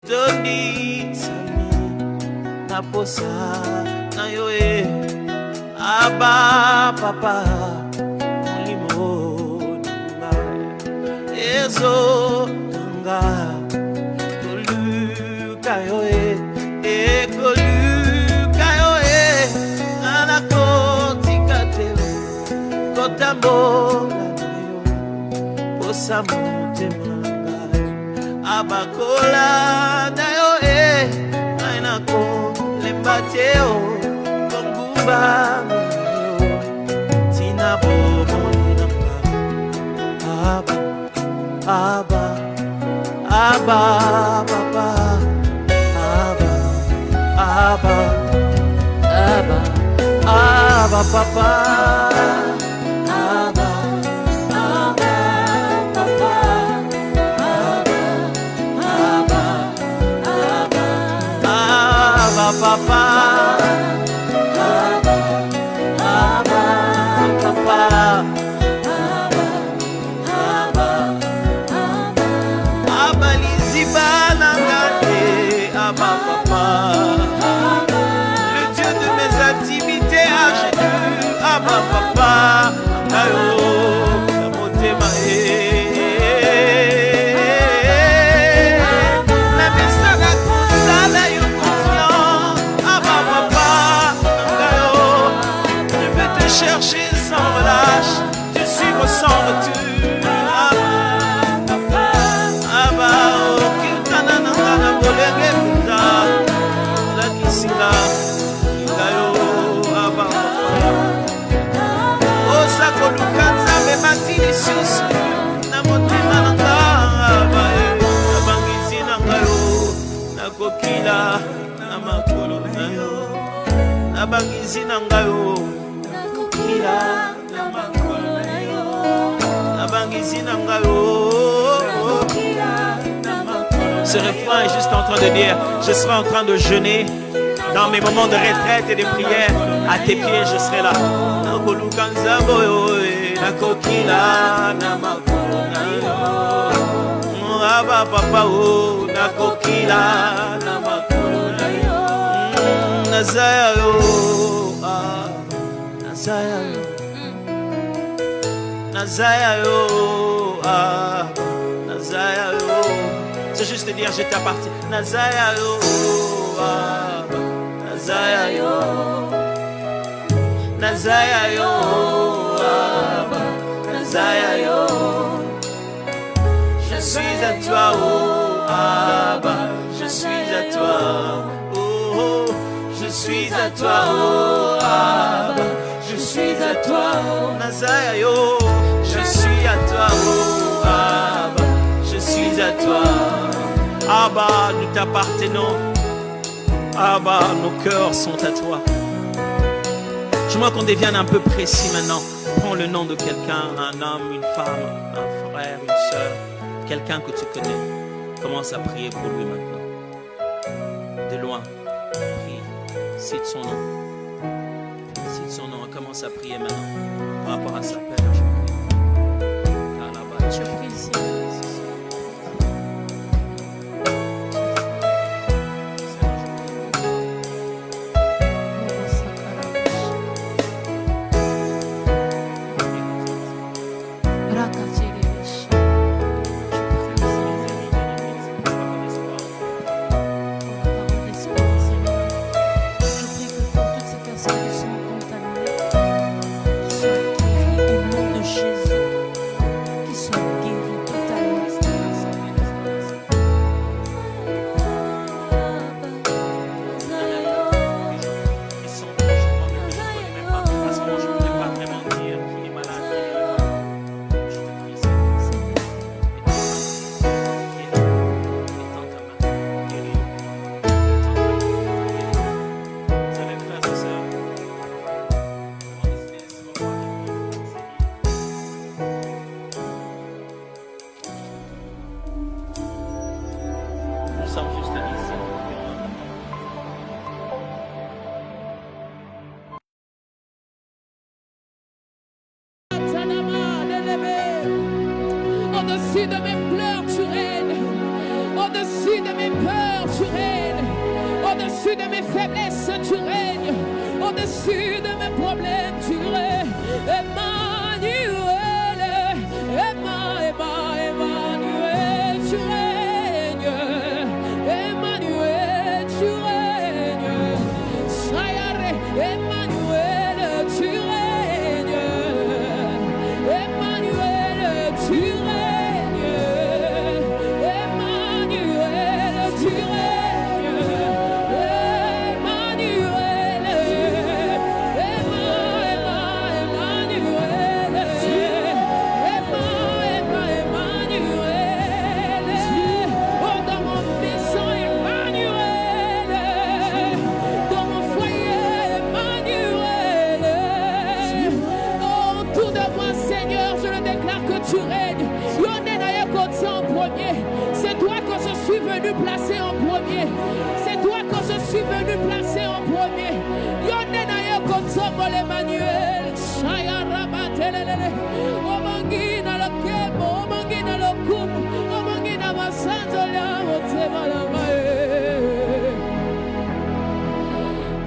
Tony Sami Naposa na yo Abba papa Limo nanga Ezo nanga Koluka yo Koluka yo Anakotika tele Kotambo na yo Posa mutemanga Abakola na yo Ainako lembateo Kongumba Tina bomo nanga Abba Abba Abba Papa Abba Abba Abba Abba Papa Abba Abba Papa Abba Abba Abba Papa Abba Papa Abba Liziba Nangate Abba Papa le Dieu de mes activités à Jésus Abba Papa Ayo Motema La Messaga Kusala yo confiant Abba Papa Ayo je vais te chercher sans relâche te suivre sans retour Kokila na makolo na yo Nabangizi na ngayo Kokila na makolo na yo Nabangizi na ngayo Ce refrain est juste en train de dire je serai en train de jeûner dans mes moments de retraite et de prière à tes pieds je serai là Nakoluka nzambo yo Nakokila na makolo na yo Abba papa o nakokila na makolo na yo Nazaya yo Nazaya yo Nazaya yo Nazaya yo c'est juste te dire je t'appartiens Nazaya yo Nazaya yo Nazaya yo Nazaya yo je suis à toi, oh Abba, je suis à toi, oh, je suis à toi, oh Abba, je suis à toi, oh Nazaya yo, je suis à toi, oh Abba, je suis à toi, Abba, nous t'appartenons, Abba, nos cœurs sont à toi. Je vois qu'on devienne un peu précis maintenant. Prends le nom de quelqu'un, un homme, une femme, un frère, une soeur. Quelqu'un que tu connais, commence à prier pour lui maintenant. De loin, prie, cite son nom. Cite son nom, commence à prier maintenant par rapport à sa père. Je prie. Je prie ici. Au-dessus de mes pleurs, tu règnes. Au-dessus de mes peurs, Au-dessus de mes faiblesses, tu règnes. Au-dessus de mes problèmes, tu règnes. Emmanuel, Emmanuel, tu règnes. Emmanuel, tu règnes. Sayare, Emmanuel, tu règnes. Emmanuel, tu règnes. Emmanuel, tu règnes. Emmanuel, Emmanuel. Oh, dans mon maison, Emmanuel. Dans mon foyer, Emmanuel. Oh, tout de moi, Seigneur, je le déclare que tu règnes. En premier. C'est toi que je suis venu placer en premier. C'est toi que je suis venu placer en premier. Yondenaye kotsomol Emmanuel. Shayarabatele. Omangina lo kemo, omangina lo kum, omangina masanzola otemalamae.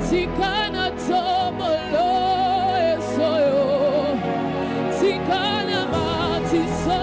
Tikana tomolo esoyo. Tikana matiso.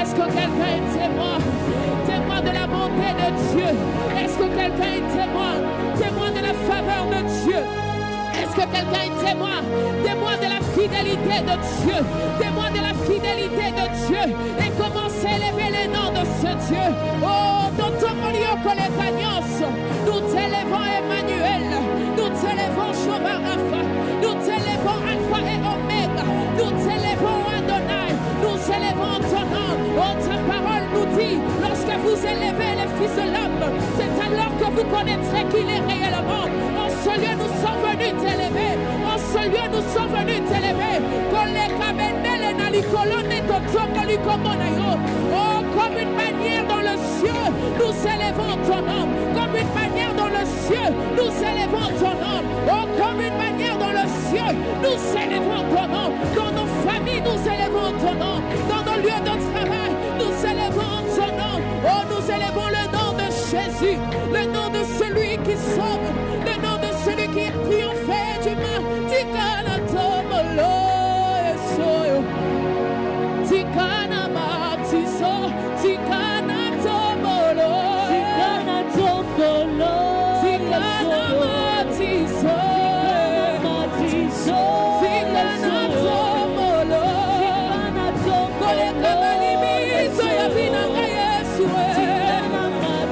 Est-ce que quelqu'un est témoin? Témoin de la bonté de Dieu. Est-ce que quelqu'un est témoin? Témoin de la faveur de Dieu. Est-ce que quelqu'un est témoin? Témoin de la fidélité de Dieu. Témoin de la fidélité de Dieu. Et comment s'élever le nom de ce Dieu? Oh, dans ton milieu que les gagnances, nous t'élevons Emmanuel. Nous t'élevons Jehovah Rapha. Nous t'élevons Alpha et Oméga. Nous t'élevons Adonai. Nous élevons ton nom. Oh, ta parole nous dit, lorsque vous élevez les fils de l'homme, c'est alors que vous connaîtrez qu'il est réellement. En ce lieu, nous sommes venus t'élever. En ce lieu, nous sommes venus t'élever. Oh, comme une manière dans le ciel, nous élevons ton nom. Comme une manière dans le ciel, nous élevons ton nom. Oh, comme une manière dans le ciel, nous élevons ton nom. Dans nos familles, nous élevons ton nom. Dans nos lieux de travail, nous élevons ton nom. Oh, nous élevons le nom de Jésus, le nom de celui qui sauve, le nom de celui qui est triomphé du mal. Tikana tomolo esoyo, tikana matiso, tikana tomolo, tikana tomolo, tikana matiso, tikana tomolo, tikana tomolo, koleka ya vina nga Yesu,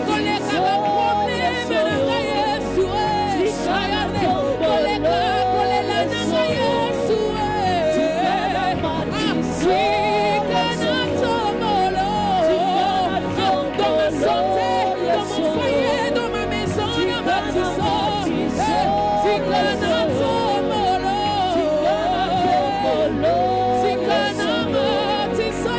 koleka probleme na nga Yesu, koleka kolela na nga Yesu, tikana tomolo, dans ma santé, dans mon foyer, dans ma maison, na matiso, tikana tomolo, tikana matiso.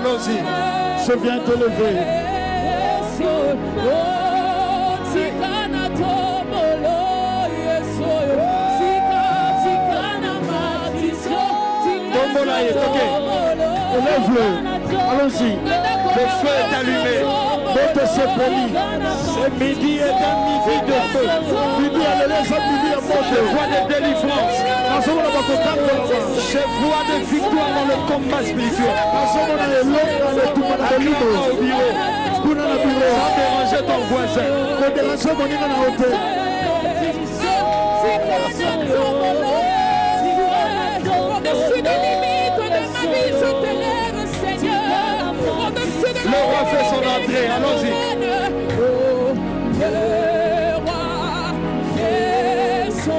Allons-y, je viens te lever. Lève-le. Allons-y. Le feu est allumé. Votre sepoli. C'est midi est un midi de feu. Midi à l'élève, midi à mort. Je vois des délivrances. Je vois des victoires dans le combat spirituel. Sans déranger ton voisin. Au-dessus des limites de ma vie, je t'élève, Seigneur. Au-dessus de le roi fait son entrée, allons-y.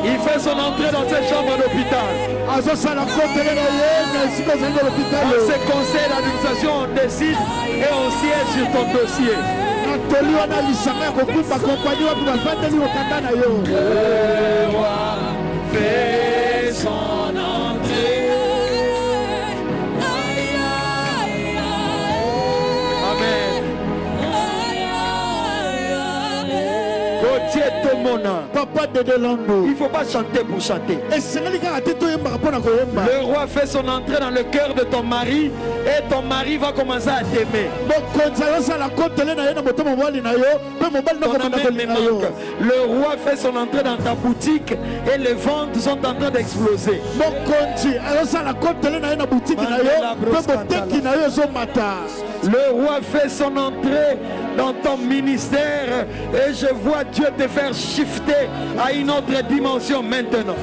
Il fait son entrée dans cette chambre d'hôpital. Dans ses conseils d'administration, on décide et on siège sur ton dossier. Le roi fait son entrée. Amen. Papa de Delando. Il ne faut pas chanter pour chanter. Le roi fait son entrée dans le cœur de ton mari et ton mari va commencer à t'aimer. Le roi fait son entrée dans ta boutique et les ventes sont en train d'exploser. Le roi fait son entrée dans ton ministère et je vois Dieu te faire shifter à une autre dimension maintenant.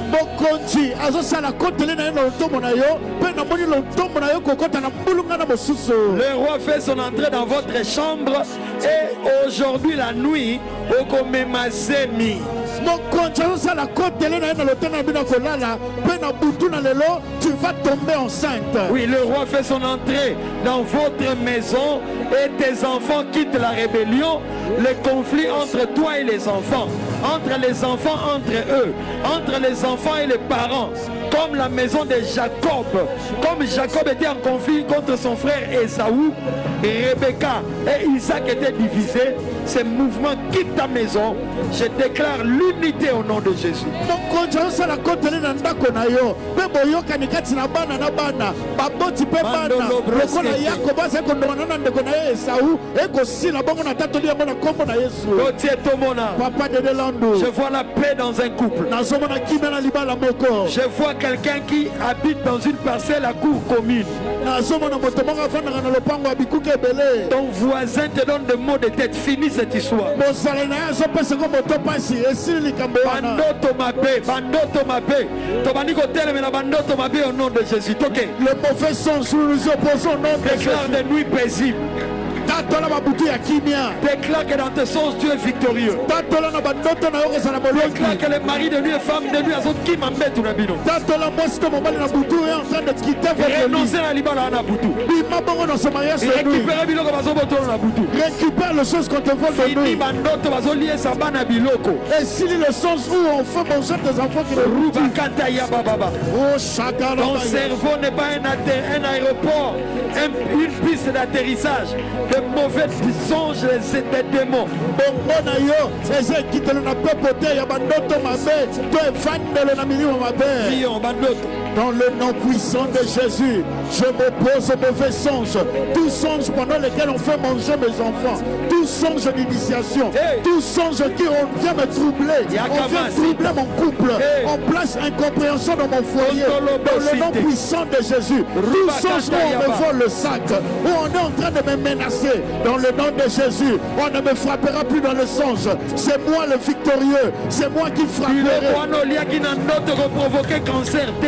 Le roi fait son entrée dans votre chambre et aujourd'hui la nuit au Komemazemi. Tu vas tomber enceinte. Oui, le roi fait son entrée dans votre maison et tes enfants quittent la rébellion. Les conflits entre toi et les enfants, entre les enfants entre eux, entre les enfants et les parents, comme la maison de Jacob. Comme Jacob était en conflit contre son frère Ésaü, Rebecca et Isaac étaient divisés. Ces mouvements quittent ta maison. Je déclare l'unité au nom de Jésus. Je vois la paix dans un couple. Je vois quelqu'un qui habite dans une parcelle à cour commune. Ton voisin te donne des mots de tête. Finis cette histoire. Au nom de Jésus. Le mauvais sens, nous nous opposons au nom de Jésus. Déclare des nuits paisibles. Déclare que dans tes sens tu es victorieux. Déclare que les maris de nuit et femmes de nuit qui m'embêtent tout le récupère le sens quand on voit de nuit. Et si le sens où on fait manger des enfants qui le ton cerveau n'est pas un aéroport, une piste d'atterrissage. De mauvais songes et des démons. Dans le nom puissant de Jésus, je m'oppose aux mauvais songes. Tous songes pendant lesquels on fait manger mes enfants. Tous songes d'initiation. Tous songes qui vient me troubler. On vient troubler mon couple. On place incompréhension dans mon foyer. Dans le nom puissant de Jésus. Tous songes où on me vole le sac. Où on est en train de me menacer. Dans le nom de Jésus, on ne me frappera plus dans le songe. C'est moi le victorieux. C'est moi qui frapperai. Provoquer cancer T,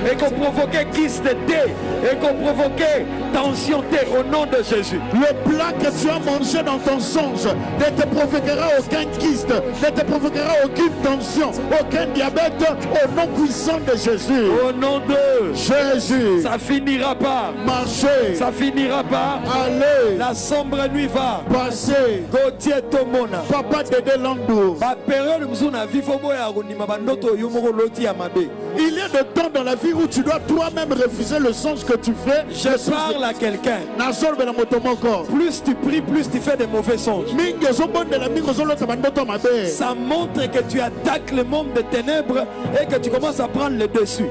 et qu'on provoquait kyste T, et qu'on provoquait tension T au nom de Jésus. Le plat que tu as mangé dans ton songe ne te provoquera aucun kyste, ne te provoquera aucune tension, aucun diabète au nom puissant de Jésus. Au nom de Jésus. Ça finira par marcher. Ça finira par aller. La sombre nuit va passer. Gauthier Tomona. Papa Dédé Landou. Il y a des temps dans la vie où tu dois toi-même refuser le songe que tu fais. Je parle à quelqu'un. Plus tu pries, plus tu fais des mauvais songes. Ça montre que tu attaques le monde des ténèbres et que tu commences à prendre le dessus.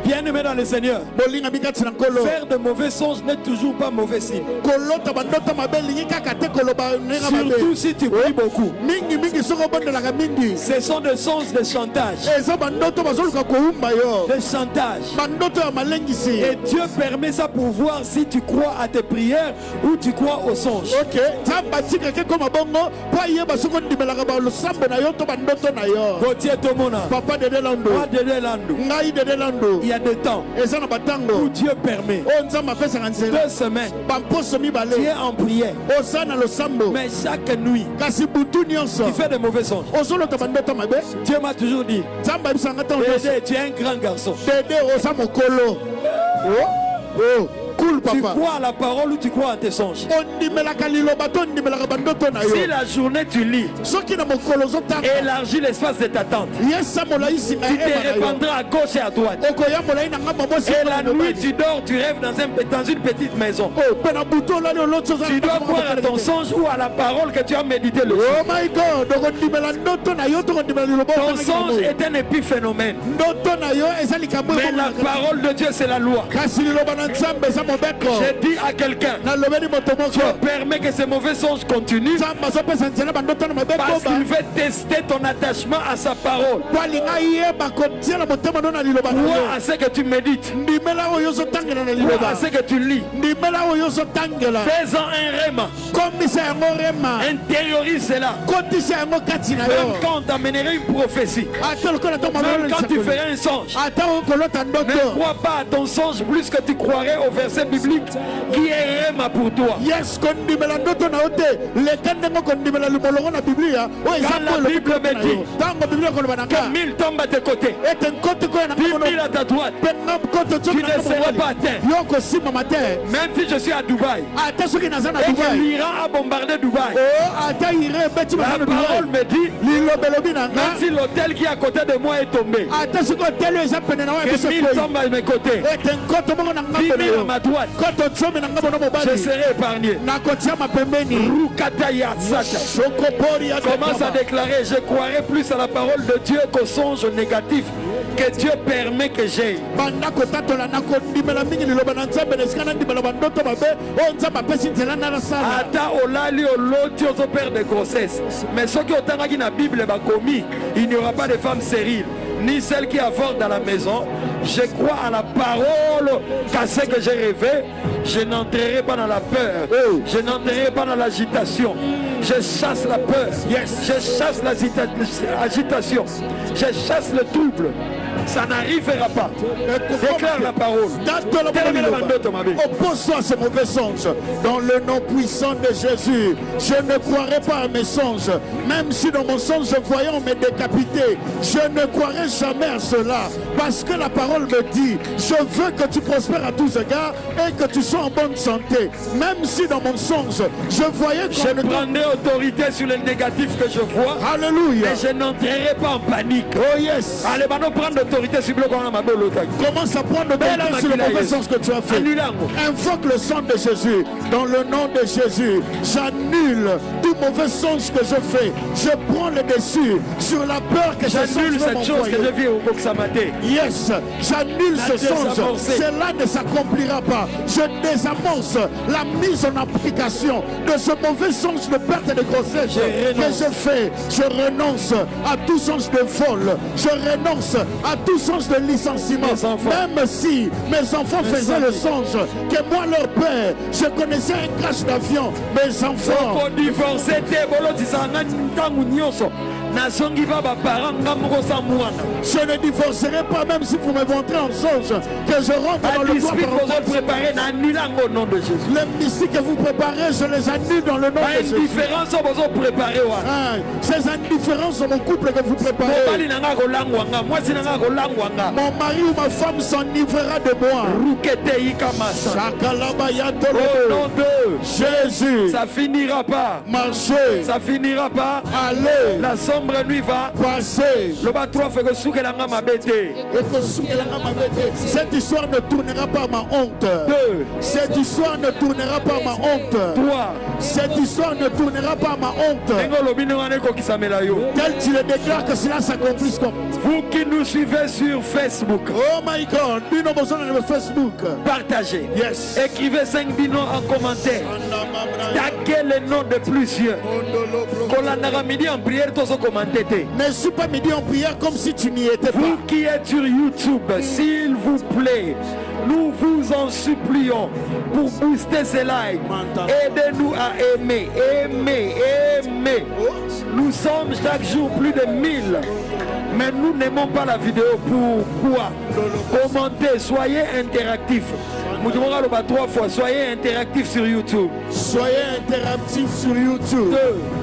Bien-aimé dans le Seigneur, faire de mauvais songes n'est toujours pas mauvais signe. Surtout si tu pries beaucoup. Ce sont des songes de chantage. De chantage. Et Dieu permet ça pour voir si tu crois à tes prières ou tu crois aux songes. Gauthier Tomona. Papa Dédé Landou. Il y a des temps où Dieu permet 2 semaines. Tu es en prière. Mais chaque nuit, tu fais des mauvais songes. Dieu m'a toujours dit, Dédé, tu es un grand garçon. Cool, papa. Tu crois à la parole ou tu crois à tes songes? Si la journée tu lis, élargis l'espace de ta tente. Tu te répandras à gauche et à droite. Et la nuit tu dors, tu rêves dans une petite maison. Tu dois croire à ton songe ou à la parole que tu as médité le jour. Oh my God. Ton songe est un épiphénomène. Mais la parole de Dieu c'est la loi. J'ai dit à quelqu'un, Dieu permet que ces mauvais songes continuent parce qu'il veut tester ton attachement à sa parole. Crois à ce que tu médites. Crois à ce que tu lis. Fais-en un rhéma. Intériorise cela. Même quand on t'amènerait une prophétie, même quand tu ferais un songe, ne crois pas à ton songe plus que tu croirais au verset biblique qui est rhéma pour toi. Yes, quand la Bible me dit que 1000 tombent à tes côtés, 10 000 à ta droite, tu ne seras pas atteint. Même si je suis à Dubaï et que l'Iran a bombardé Dubaï, la parole me dit, même si l'hôtel qui est à côté de moi est tombé, que 1000 tombent à mes côtés, 10 000 à ma droite, je serai épargné. Commence à déclarer, je croirai plus à la parole de Dieu qu'aux songes négatifs que Dieu permet que j'aie. Ata olali oloti ozo père de grossesse. Mais ceux qui ont dans la Bible commis, il n'y aura pas de femmes stériles, ni celles qui avortent dans la maison. Je crois à la parole qu'à ce que j'ai rêvé, je n'entrerai pas dans la peur, je n'entrerai pas dans l'agitation. Je chasse la peur, je chasse l'agitation, je chasse le trouble. Ça n'arrivera pas. Déclare la parole. Oppose-toi à ce mauvais songe. Dans le nom puissant de Jésus, je ne croirai pas à mes songes. Même si dans mon songe je voyais on me décapiter, je ne croirai jamais à cela. Parce que la parole me dit, je veux que tu prospères à tous égards et que tu sois en bonne santé. Même si dans mon songe, je voyais que je prendrai autorité sur le négatif que je vois. Alléluia. Mais je n'entrerai pas en panique. Oh yes. Allez, maintenant prendre autorité autorité sur le Commence à prendre autorité sur le mauvais sens que tu as fait. Invoque le sang de Jésus. Dans le nom de Jésus, j'annule tout mauvais songe que je fais. Je prends le dessus sur la peur que j'annule cette chose que je vis au Boksamate. Yes, j'annule ce songe. Cela ne s'accomplira pas. Je désamorce la mise en application de ce mauvais songe de perte de grossesse que je fais. Je renonce à tout songe de vol. Je renonce à tout songe de licenciement. Même si mes enfants faisaient le songe que moi leur père, je connaissais un crash d'avion. Mes enfants je ne divorcerai pas même si vous me montrez en songe que je rentre dans le toit au nom de Jésus. Les mystiques que vous préparez, je les annule dans le nom de Jésus. Ces indifférences dans mon couple que vous préparez, mon mari ou ma femme s'enivrera de moi. Au nom de Jésus, ça finira pas. Marcher, ça finira pas. Aller, la sombre nuit va passer. Cette histoire ne tournera pas ma honte. Cette histoire ne tournera pas ma honte. Cette histoire ne tournera pas ma honte. Tel tu le déclares que cela s'accomplisse comme. Vous qui nous suivez sur Facebook, oh my God, Facebook, partagez. Yes. Écrivez 5 binos en commentaire. Taquez les noms de plusieurs. Midi en prière, tous commenter. Ne suis pas midi en prière comme si tu n'y étais pas. Vous qui êtes sur YouTube, s'il vous plaît, nous vous en supplions pour booster ces lives. Aidez-nous à aimer, aimer, aimer. Nous sommes chaque jour plus de 1000. Mais nous n'aimons pas la vidéo. Pourquoi? Commentez, soyez interactifs. Nous devons le battre 3 fois. Soyez interactifs sur YouTube. Soyez interactifs sur YouTube. 2.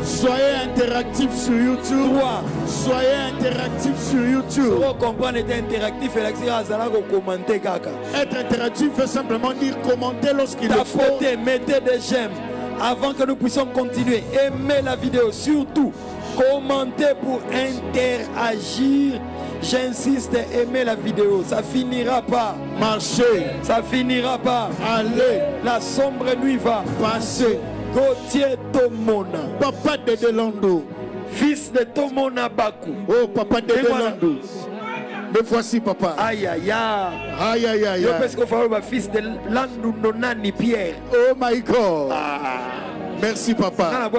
Soyez interactifs sur YouTube. 3. Soyez interactifs sur YouTube. Comprendre être interactif et commenter kaka. Être interactif veut simplement dire commenter lorsqu'il le faut. Mettez des j'aime avant que nous puissions continuer. Aimez la vidéo surtout. Commentez pour interagir. J'insiste, aimez la vidéo. Ça finira pas. Marcher. Ça finira pas. Aller. La sombre nuit va passer. Gauthier Tomona. Papa de Delando. Fils de Tomona Baku. Oh, papa de Delando. Me voici, papa. Aïe, aïe, aïe. Aïe, aïe, aïe. Je pense qu'il faut fils de Landunonani Pierre. Oh my God. Merci, papa.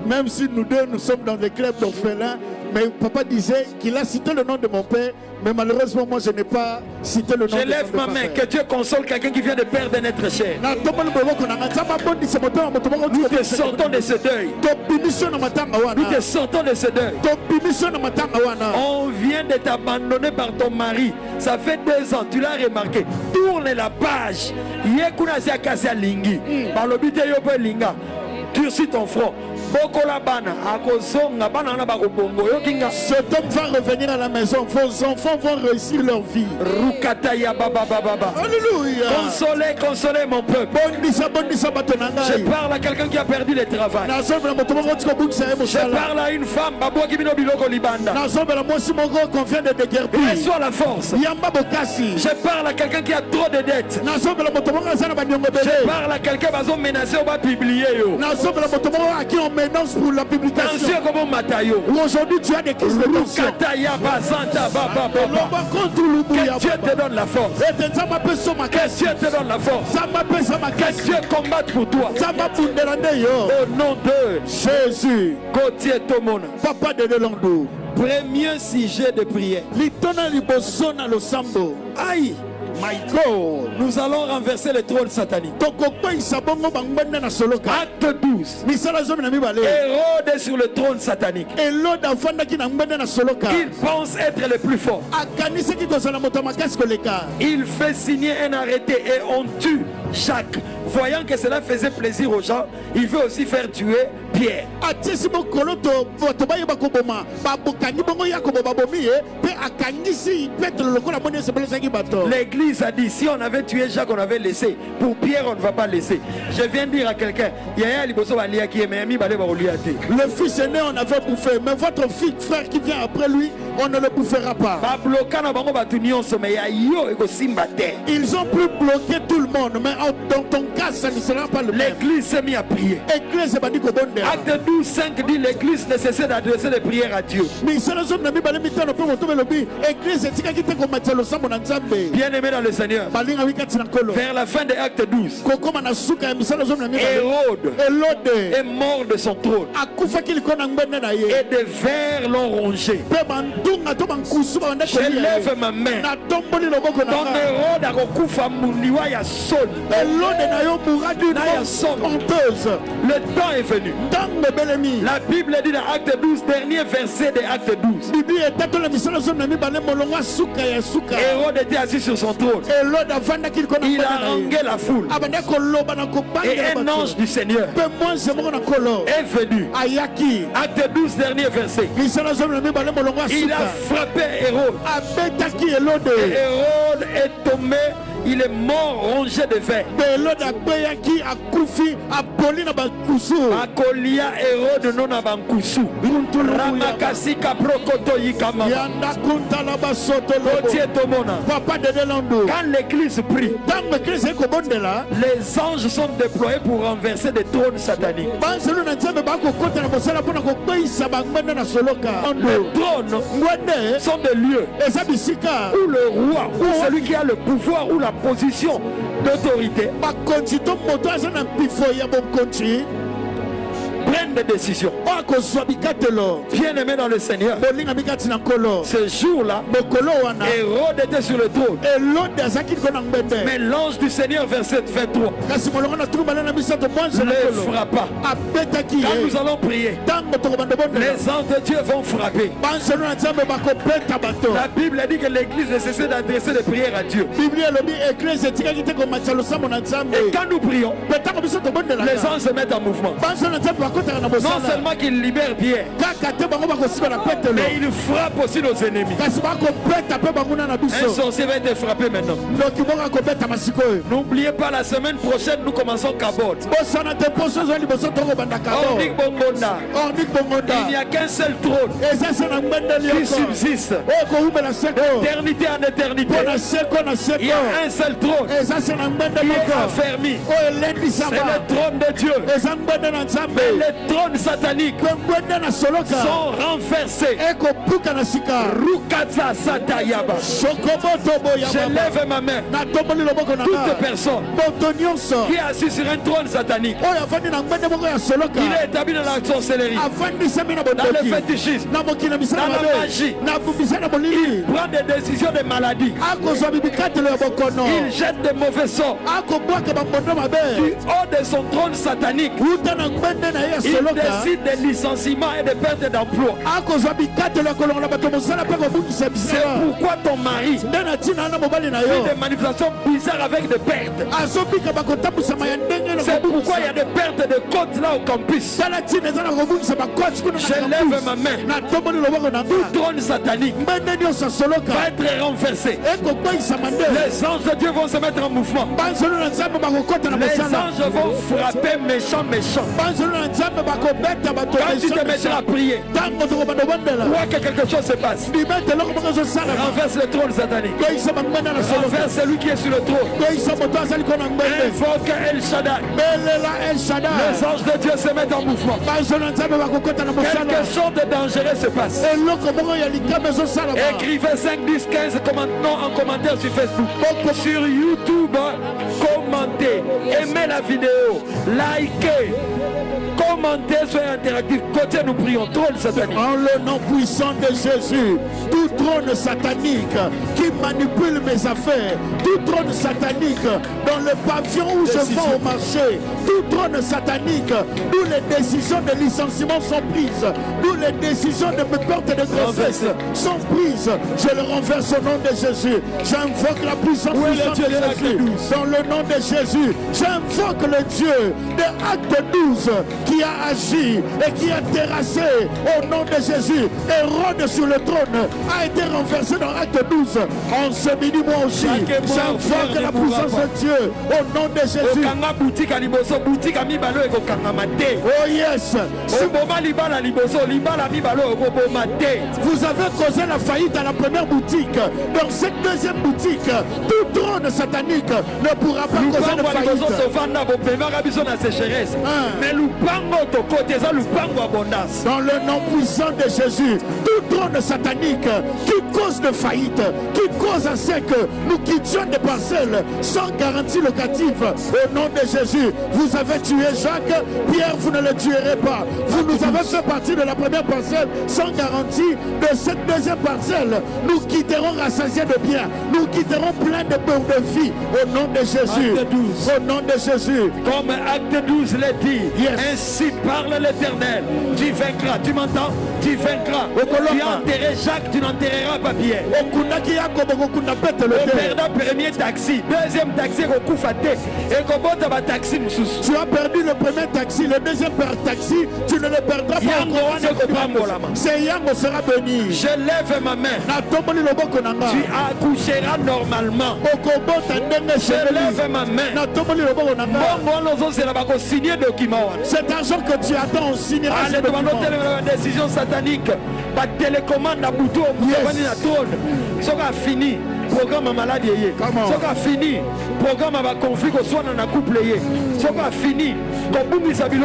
Même si nous deux, nous sommes dans des clubs d'orphelins, mais papa disait qu'il a cité le nom de mon père, mais malheureusement, moi, je n'ai pas cité le nom de mon père. Je lève ma main, que Dieu console quelqu'un qui vient de perdre notre chair. Nous te sortons de ce deuil. Nous te sortons de ce deuil. On vient de t'abandonner par ton mari. Ça fait 2 ans, tu l'as remarqué. Tourne la page. Durcis ton front. Cet homme va revenir à la maison. Vos enfants vont réussir leur vie. Alléluia. Consolez mon peuple. Je parle à quelqu'un qui a perdu le travail. Je parle à une femme. Reçois la force. Je parle à quelqu'un qui a trop de dettes. Je parle à quelqu'un qui a menacé ou va publier. À qui on menace pour la publication. Aujourd'hui tu as des crises de tension. Que Dieu te donne la force. Que Dieu te donne la force. Que Dieu combatte pour toi. Au nom de Jésus. Gauthier Tomona. Papa de Delando. Premier sujet de prière. Aïe. My God. Nous allons renverser le trône satanique. Acte 12. Hérode est sur le trône satanique. Il pense être le plus fort. Il fait signer un arrêté et on tue Jacques. voyant que cela faisait plaisir aux gens, il veut aussi faire tuer Pierre. L'église a dit, si on avait tué Jacques, on avait laissé. Pour Pierre, on ne va pas laisser. Je viens de dire à quelqu'un, le fils aîné, on avait bouffé, mais votre fils, frère qui vient après lui, on ne le bouffera pas. Ils ont pu bloquer tout le monde, mais dans ton cas, ça ne sera pas le même. L'église s'est mise à prier. Acte 12, 5 dit l'église ne cessait d'adresser des prières à Dieu. Bien-aimé dans le Seigneur, vers la fin de Acte 12, Hérode est mort de son trône et des vers l'ont rongé. Je lève ma main. Ton Hérode a recouvert Mundiwa ya sol. Le temps est venu. La Bible dit dans Acte 12, dernier verset de Acte 12. Hérode était assis sur son trône. Il a rangé la foule. Et un ange du Seigneur est venu. Acte 12, dernier verset. Il a frappé Hérode. Et Hérode est tombé. Il est mort rongé de fer. Akolia Hérode non abankusu. Ramakasika prokoto yikama. Quand l'église prie, les anges sont déployés pour renverser des trônes sataniques. Les trônes sont des lieux où le roi, ou celui qui a le pouvoir ou la position d'autorité prennent des décisions. Bien-aimé dans le Seigneur, ce jour-là, Hérode était sur le trône. Mais l'ange du Seigneur, verset 23, le frappa. Quand nous allons prier, les anges de Dieu vont frapper. La Bible dit que l'église ne cessait d'adresser des prières à Dieu. Et quand nous prions, les anges se mettent en mouvement. Non seulement qu'il libère Pierre, mais il frappe aussi nos ennemis. Un sorcier va être frappé maintenant. N'oubliez pas, la semaine prochaine, nous commençons Kabod. Il n'y a qu'un seul trône qui subsiste d'éternité en éternité. Il y a un seul trône qui est affermi. C'est le trône de Dieu. Mais les trônes sataniques sont renversés. Rukaza Satayaba. Je lève ma main. Toute personne qui est assise sur un trône satanique, il est établi dans la sorcellerie, dans le fétichisme, dans la magie, il prend des décisions de maladie, il jette des mauvais sorts du haut de son trône satanique. Il décide des licenciements et des pertes d'emploi. C'est pourquoi ton mari fait des manifestations bizarres avec des pertes. C'est pourquoi il y a des pertes de côtes là au campus. Je lève ma main. Tout trône satanique va être renversé. Les anges de Dieu vont se mettre en mouvement. Les anges vont frapper méchants. Quand tu te mettras à prier, crois que quelque chose se passe. Renverse le trône satanique. Renverse celui qui est sur le trône. Invoque El Shaddai. Les anges de Dieu se mettent en mouvement. Quelque chose de dangereux se passe. Écrivez 5, 10, 15 en commentaire sur Facebook. Sur YouTube, commentez, aimez la vidéo, likez, commentez, soyez interactifs. Côté, nous prions. Trône satanique. En le nom puissant de Jésus, tout trône satanique qui manipule mes affaires, tout trône satanique dans le pavillon où je vends au marché, tout trône satanique d'où les décisions de licenciement sont prises, d'où les décisions de perte de grossesse sont prises, je le renverse au nom de Jésus. J'invoque la puissance de Jésus dans le nom de Jésus. J'invoque le Dieu de Acte 12 qui a agi et qui a terrassé au nom de Jésus. Hérode sur le trône a été renversé dans Acte 12. En ce midi, moi aussi, j'invoque la puissance de Dieu au nom de Jésus. Oh yes. Vous avez causé la faillite à la première boutique. Dans cette deuxième boutique, tout trône satanique ne pourra pas causer de faillite. Dans le nom puissant de Jésus, tout trône satanique qui cause de faillite, qui cause à ce que nous quittions des parcelles sans garantie locative, au nom de Jésus, vous avez tué Jacques, Pierre, vous ne le tuerez pas. Vous nous avez fait partie de la première parcelle sans garantie. De cette deuxième parcelle, nous quitterons rassasiés de biens, nous quitterons plein de vie, au nom de Jésus. Au nom de Jésus. Comme Acte 12 l'a dit, yes. Ainsi parle l'Éternel. Tu vaincras, tu m'entends? Tu vaincras. Tu as enterré Jacques, tu n'enterreras pas Pierre. Au perdant premier taxi, deuxième taxi, tu as perdu le premier taxi, le deuxième taxi, tu ne le perdras pas. C'est Yango sera béni. Je lève ma main. Tu accoucheras normalement. Je lève ma main. Cet argent que tu attends, on signera ce document. Décision satanique. La télécommande à Boutou, ça a fini. Programme maladie. Ça a fini. Programme à conflit au soin dans la couple. Ça a fini. Comme vous savez,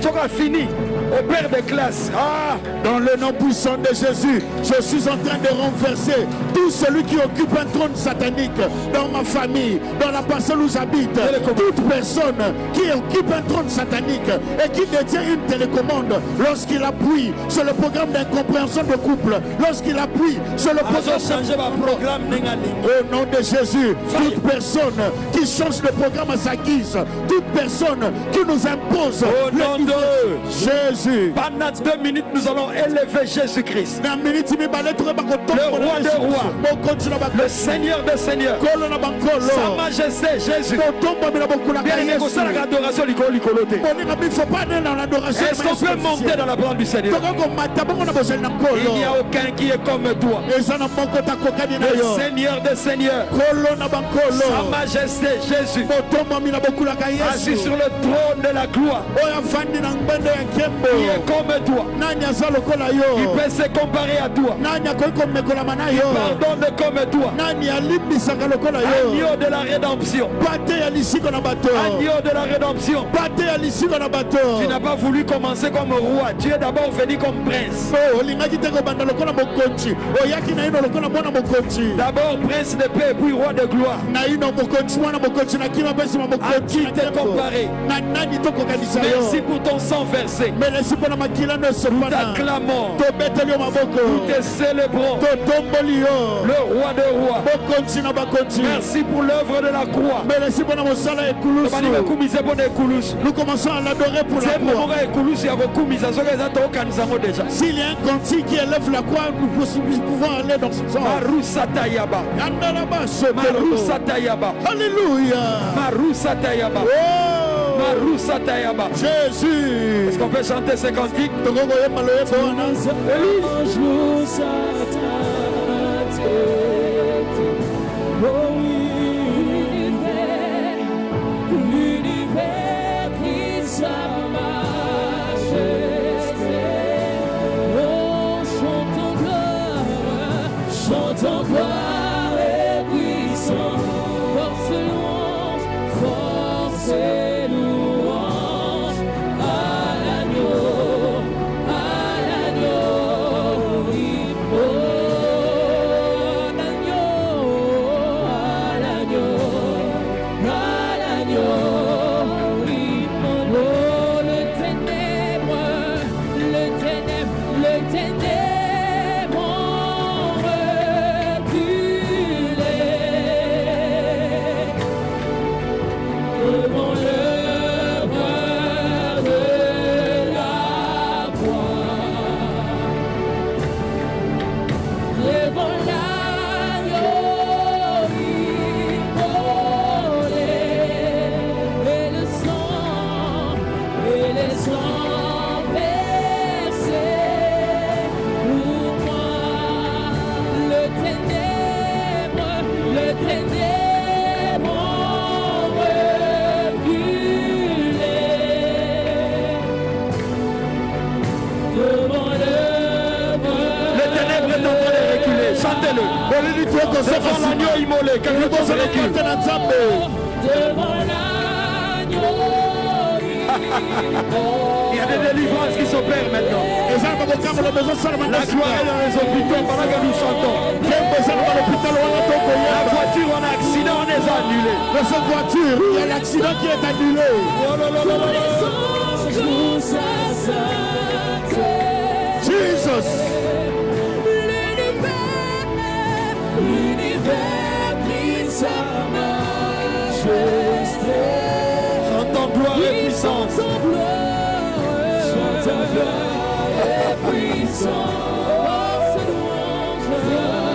ça a fini. Au père de classe. Ah, dans le nom puissant de Jésus, je suis en train de renverser tout celui qui occupe un trône satanique dans ma famille, dans la parcelle où j'habite. Toute personne qui occupe un trône satanique et qui détient une télécommande, lorsqu'il appuie sur le programme d'incompréhension de couple, lorsqu'il appuie sur le programme, au nom de Jésus, toute personne qui change le programme à sa guise, toute personne qui nous impose au nom de Jésus. Pendant 2 minutes, nous allons élever Jésus-Christ, le roi des rois, le Seigneur des seigneurs, Sa Majesté Jésus. Est-ce qu'on peut monter dans la parole du Seigneur? Il n'y a aucun qui est comme toi. Le Seigneur des seigneurs, Sa Majesté Jésus, assis sur le trône de la gloire, qui est comme toi, qui peut se comparer à toi, qui pardonne comme toi, agneau de la rédemption, agneau de la rédemption. Tu n'as pas voulu commencer comme roi, tu es d'abord venu comme prince. D'abord prince de paix puis roi de gloire. À qui te comparer? Merci pour ton sang versé. Nous t'acclamons, nous te célébrons, le roi de rois. Merci pour l'œuvre de la croix. Nous commençons à l'adorer pour la croix. S'il y a un cantique qui élève la croix, nous pouvons aller dans ce sens. Alléluia. Jésus. Est-ce qu'on peut chanter ce cantique? Chantons gloire et puissance, force louange, force louange à l'agneau, oui, oh, à l'agneau, oui, oh, le ténèbre, le ténèbre. Portez-le. Devant l'agneau immolé. Quelque chose recule. Devant l'agneau. Il y a des délivrances qui s'opèrent maintenant. La gloire est dans les hôpitaux pendant que nous chantons. La voiture en accident, on les a annulés. Dans cette voiture, il y a l'accident qui est annulé. Jesus. L'univers brille sa majesté. Chantons gloire et puissance.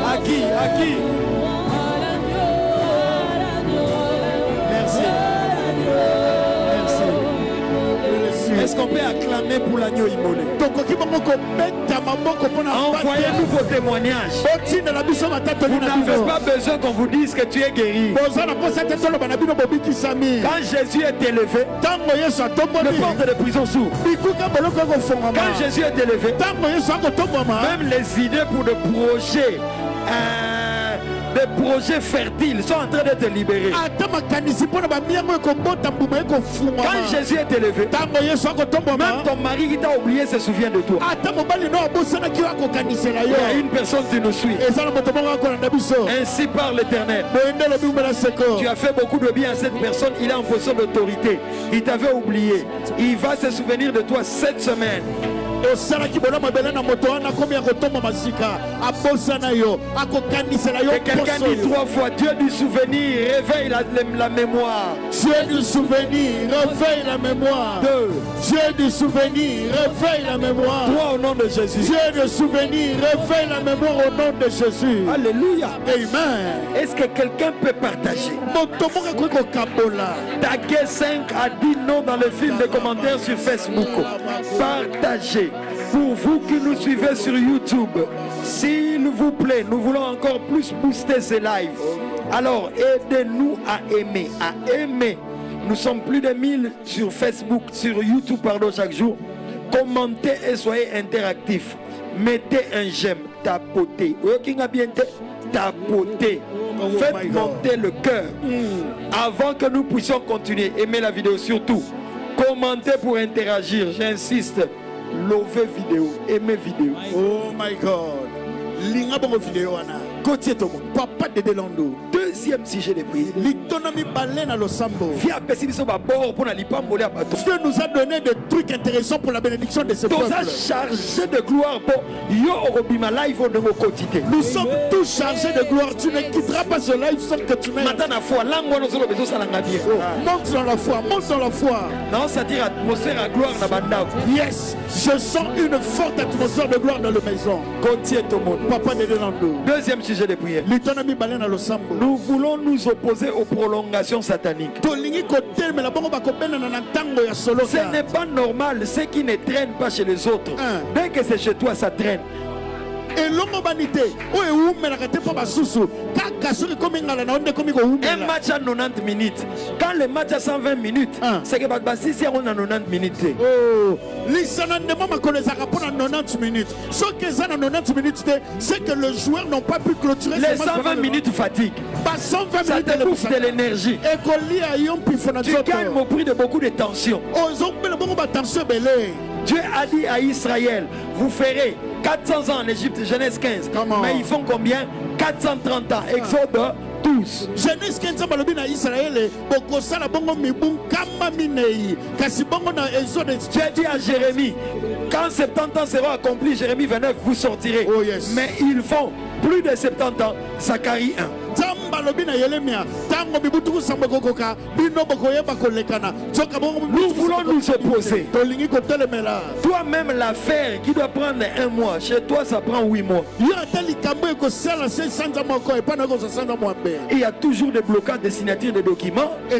À qui? À qui? Merci. Merci. Est-ce qu'on peut acclamer pour l'agneau immolé? Envoyez-nous vos témoignages. Vous n'avez pas besoin qu'on vous dise que tu es guéri. Quand Jésus est élevé, le porte de prison s'ouvre. Quand Jésus est élevé, même les idées pour des projets fertiles sont en train d'être libérés. Quand Jésus est élevé, même ton mari qui t'a oublié se souvient de toi. Il y a une personne qui nous suit. Ainsi parle l'Éternel. Tu as fait beaucoup de bien à cette personne. Il est en position d'autorité. Il t'avait oublié. Il va se souvenir de toi cette semaine. Que quelqu'un dit 3 fois: Dieu du souvenir, réveille la mémoire. Dieu du souvenir, réveille la mémoire. 2. Dieu du souvenir, réveille la mémoire. 3 au nom de Jésus. Dieu du souvenir, réveille la mémoire au nom de Jésus. Alléluia. Amen. Est-ce que quelqu'un peut partager? Taguez 5 à 10 noms dans le fil de commentaires sur Facebook. Partagez. Pour vous qui nous suivez sur YouTube, s'il vous plaît, nous voulons encore plus booster ces lives. Alors aidez-nous à aimer, Nous sommes plus de 1000 sur Facebook, sur YouTube, pardon, chaque jour. Commentez et soyez interactifs. Mettez un j'aime, tapotez. Tapotez. Faites monter le cœur. Avant que nous puissions continuer, aimez la vidéo surtout. Commentez pour interagir, j'insiste. Lovez vidéo, aimez vidéo. Oh my God. Linga bongo vidéo ana. Côté Tomo. Papa de Delando. Deuxième sujet de prière. L'autonomie balena lo sambo. Dieu nous a donné des trucs intéressants pour la bénédiction de ce peuple. Chargé de gloire pour nous sommes tous chargés de gloire. Tu ne quitteras pas ce live sans que tu m'aimes. Monte dans la foi, monte dans la foi. Non, c'est-à-dire atmosphère à gloire na banda. Yes, je sens une forte atmosphère de gloire dans la maison. Papa de Delando. Deuxième sujet de prière. L'autonomie balena lo sambo. Nous voulons nous opposer aux prolongations sataniques. Ce n'est pas normal, ce qui ne traîne pas chez les autres. Dès que c'est chez toi, ça traîne. Un match à 90 minutes. Quand le match à 120 minutes, c'est que on a 90 minutes. Oh, c'est que le joueur n'a pas pu clôturer. Les 120 minutes fatigue. Ça te bouffe de l'énergie. Tu calmes au prix de beaucoup de tensions. Dieu a dit à Israël: vous ferez 400 ans en Égypte, Genèse 15. Mais ils font combien? 430 ans. Exode 12. Genèse 15 ans, Israël. Dieu a dit à Jérémie: quand 70 ans seront accomplis, Jérémie 29, vous sortirez. Oh, yes. Mais ils font plus de 70 ans. Zacharie 1. Nous voulons nous opposer. Toi-même, l'affaire qui doit prendre 1 mois, chez toi ça prend 8 mois. Il y a toujours des blocages de signature de documents. Toi,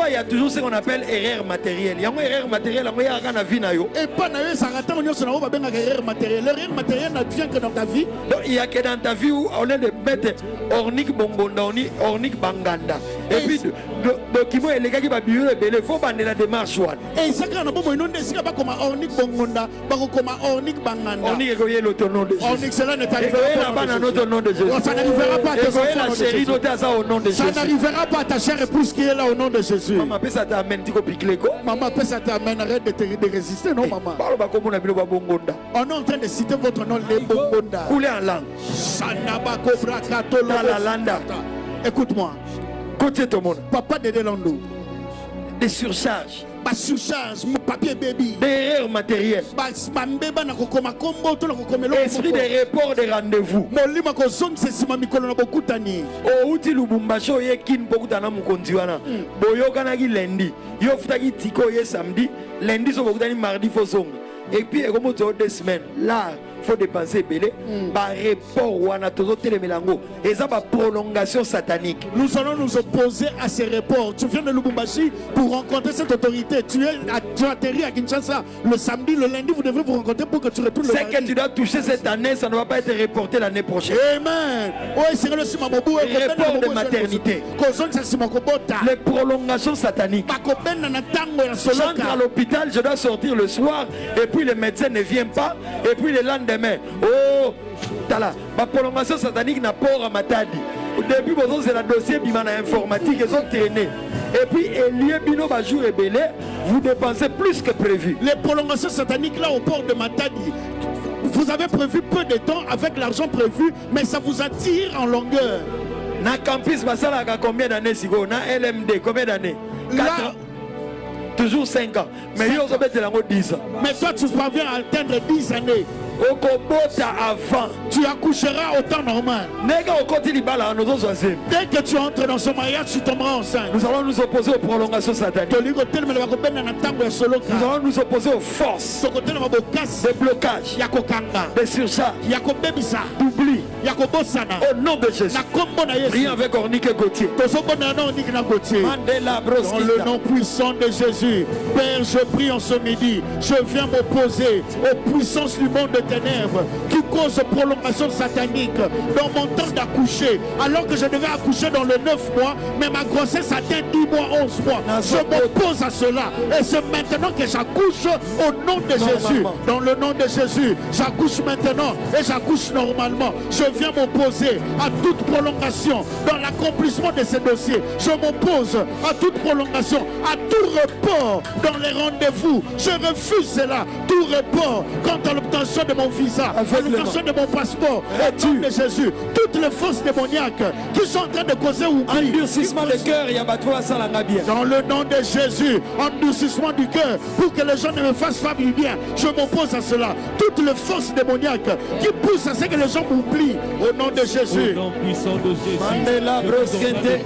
il y a toujours ce qu'on appelle erreur matérielle. Il y a une erreur matérielle, il y a une vie. Il y a que dans ta vie où on est de mettre ornique bongonda, ornique banganda. Et puis, document et les gars qui va bureau, il faut bander la démarche. Et ça, quand on a une onde, c'est pas comme Ornik Bongonda, pas comme Ornik Banganda. Ornik est l'autre nom de Jésus. Ornik, cela n'est pas notre nom de Jésus. Ça n'arrivera pas à tes enfants au nom de Jésus. Ça n'arrivera pas à ta chère épouse qui est là au nom de Jésus. Maman, ça t'amène, tu copies les go. Maman, ça t'amène, arrête de résister, non, maman. On est en train de citer votre nom, les Bongonda. Couler en langue. Écoute-moi. Côté tout le monde. Papa de Delando. Des surcharges. Pas surcharge, mon papier baby. Des erreurs matérielles. Esprit de report de rendez-vous. Oh, uti Lubumbashi oye kin bokutana mukonzi wana. Boyoka na ki lundi. Yo futaki tiko ye samedi. Lundi so bokutani mardi fo zonga. Et puis comme tu as 2 semaines là. Faut dépenser belé par report ou melango et ça va prolongation satanique. Nous allons nous opposer à ces reports. Tu viens de Lubumbashi pour rencontrer cette autorité. Tu atterris à Kinshasa le samedi, le lundi, vous devez vous rencontrer pour que tu retournes le mardi. Ce que tu dois toucher cette année, ça ne va pas être reporté l'année prochaine. Amen. Report de maternité. Les prolongations sataniques. J'entre à l'hôpital, je dois sortir le soir et puis le médecin ne vient pas et puis le lendemain. Oh, tala, ma prolongation satanique n'a pas à Matadi. Au début, c'est le dossier bimana informatique, ils ont traîné. Et puis, Elie Bino Bajou et Belé, vous dépensez plus que prévu. Les prolongations sataniques là au port de Matadi, vous avez prévu peu de temps avec l'argent prévu, mais ça vous attire en longueur. Na campus Basala, combien d'années, Sigo? Na LMD, combien d'années? 4 ans. Toujours 5 ans. Mais ils ont 10 ans. Mais toi, tu parviens à atteindre 10 années. Avant. Tu accoucheras au temps normal. Dès que tu entres dans ce mariage, tu tomberas enceinte. Nous allons nous opposer aux prolongations sataniques. Nous allons nous opposer aux forces, des blocages, des surcharges, d'oubli. Au nom de Jésus. Rien avec Ornik et Gauthier. Dans le nom puissant de Jésus, Père, je prie en ce midi. Je viens m'opposer aux puissances du monde de ténèbres qui causent prolongation satanique dans mon temps d'accoucher. Alors que je devais accoucher dans le 9 mois, mais ma grossesse atteint 10 mois, 11 mois. Je m'oppose à cela. Et c'est maintenant que j'accouche au nom de Jésus. Dans le nom de Jésus, j'accouche maintenant et j'accouche normalement. Je viens m'opposer à toute prolongation dans l'accomplissement de ces dossiers. Je m'oppose à toute prolongation, à tout report dans les rendez-vous. Je refuse cela. Tout report quant à l'obtention de mon visa, à l'obtention de mon passeport. Et au nom de Jésus, toutes les forces démoniaques qui sont en train de causer oubli. Endurcissement de cœur, il y a bien. Dans le nom de Jésus, endurcissement du cœur pour que les gens ne me fassent pas du bien. Je m'oppose à cela. Toutes les forces démoniaques qui poussent à ce que les gens m'oublient. Au nom de Jésus. Au nom puissant de Jésus.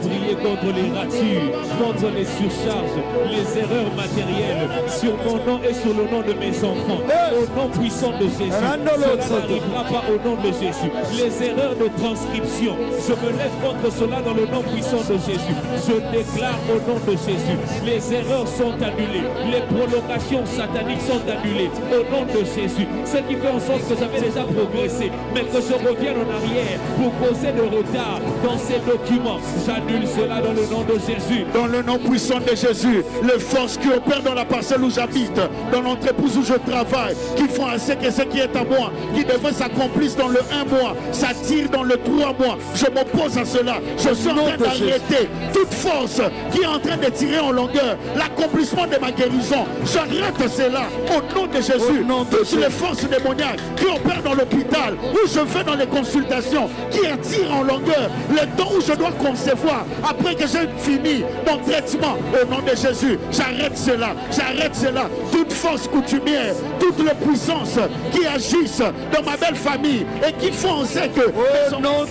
Prier contre les ratures, contre les surcharges, les erreurs matérielles sur mon nom et sur le nom de mes enfants. Au nom puissant de Jésus. Cela n'arrivera pas au nom de Jésus. Les erreurs de transcription, je me lève contre cela dans le nom puissant de Jésus. Je déclare au nom de Jésus, les erreurs sont annulées, les prolongations sataniques sont annulées au nom de Jésus. Ce qui fait en sorte que j'avais déjà progressé, mais que je revienne en arrière pour causer de retard dans ces documents. J'annule cela dans le nom de Jésus. Dans le nom puissant de Jésus, les forces qui opèrent dans la parcelle où j'habite, dans l'entreprise où je travaille, qui font assez que ce qui est à moi, qui devrait s'accomplir dans le 1 mois, s'attire dans le 3 mois. Je m'oppose à cela. Je suis en train d'arrêter toute force qui est en train de tirer en longueur l'accomplissement de ma guérison. J'arrête cela au nom de Jésus. Toutes les forces démoniaques qui opèrent dans l'hôpital, où je vais dans les consultations, qui attirent en longueur le temps où je dois concevoir après que j'ai fini mon traitement. Au nom de Jésus, j'arrête cela. J'arrête cela. Toute force coutumière, toutes les puissances qui agissent dans ma belle famille et qui font en sorte que au nom de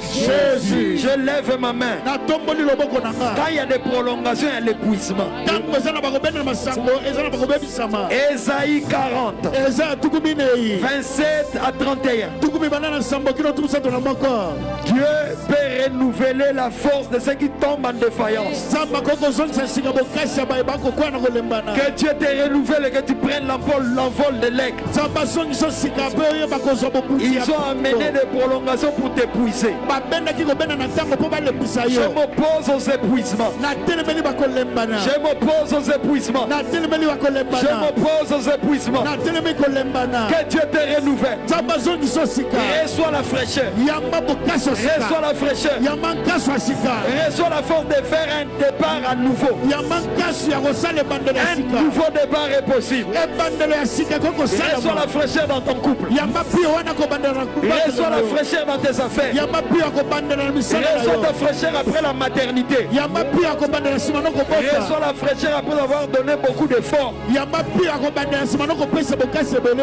Jésus, je lève ma main. Quand il y a des prolongations, il y a l'épuisement. Ésaïe 40, 27 à 31. Dieu peut renouveler la force de ceux qui tombent en défaillance. Que Dieu te renouvelle voulaient que tu prennes l'envol de l'aigle. Ils ont amené des prolongations pour t'épuiser. Je m'oppose aux épuisements. Je m'oppose aux épuisements. Je m'oppose aux épuisements. Que Dieu te renouvelle. Reçois la fraîcheur. Reçois la fraîcheur. Reçois la force de faire un départ à nouveau. Un nouveau départ est possible. Reçois la fraîcheur dans ton couple. Reçois la fraîcheur dans tes affaires. Reçois ta fraîcheur après la maternité. Reçois la fraîcheur après avoir donné beaucoup d'efforts.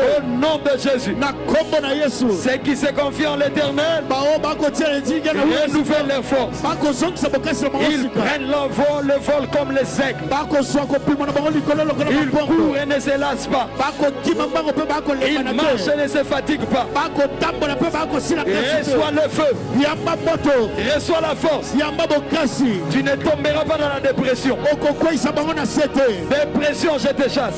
Au nom de Jésus. Ceux qui se confient en l'Éternel renouvellent leurs forces. Ils prennent le vol comme les aigles. Ils courent et ne se lassent pas. Ils marchent et ne se fatiguent pas. Reçois le feu. Reçois la force. Tu ne tomberas pas dans la dépression. Dépression, je te chasse.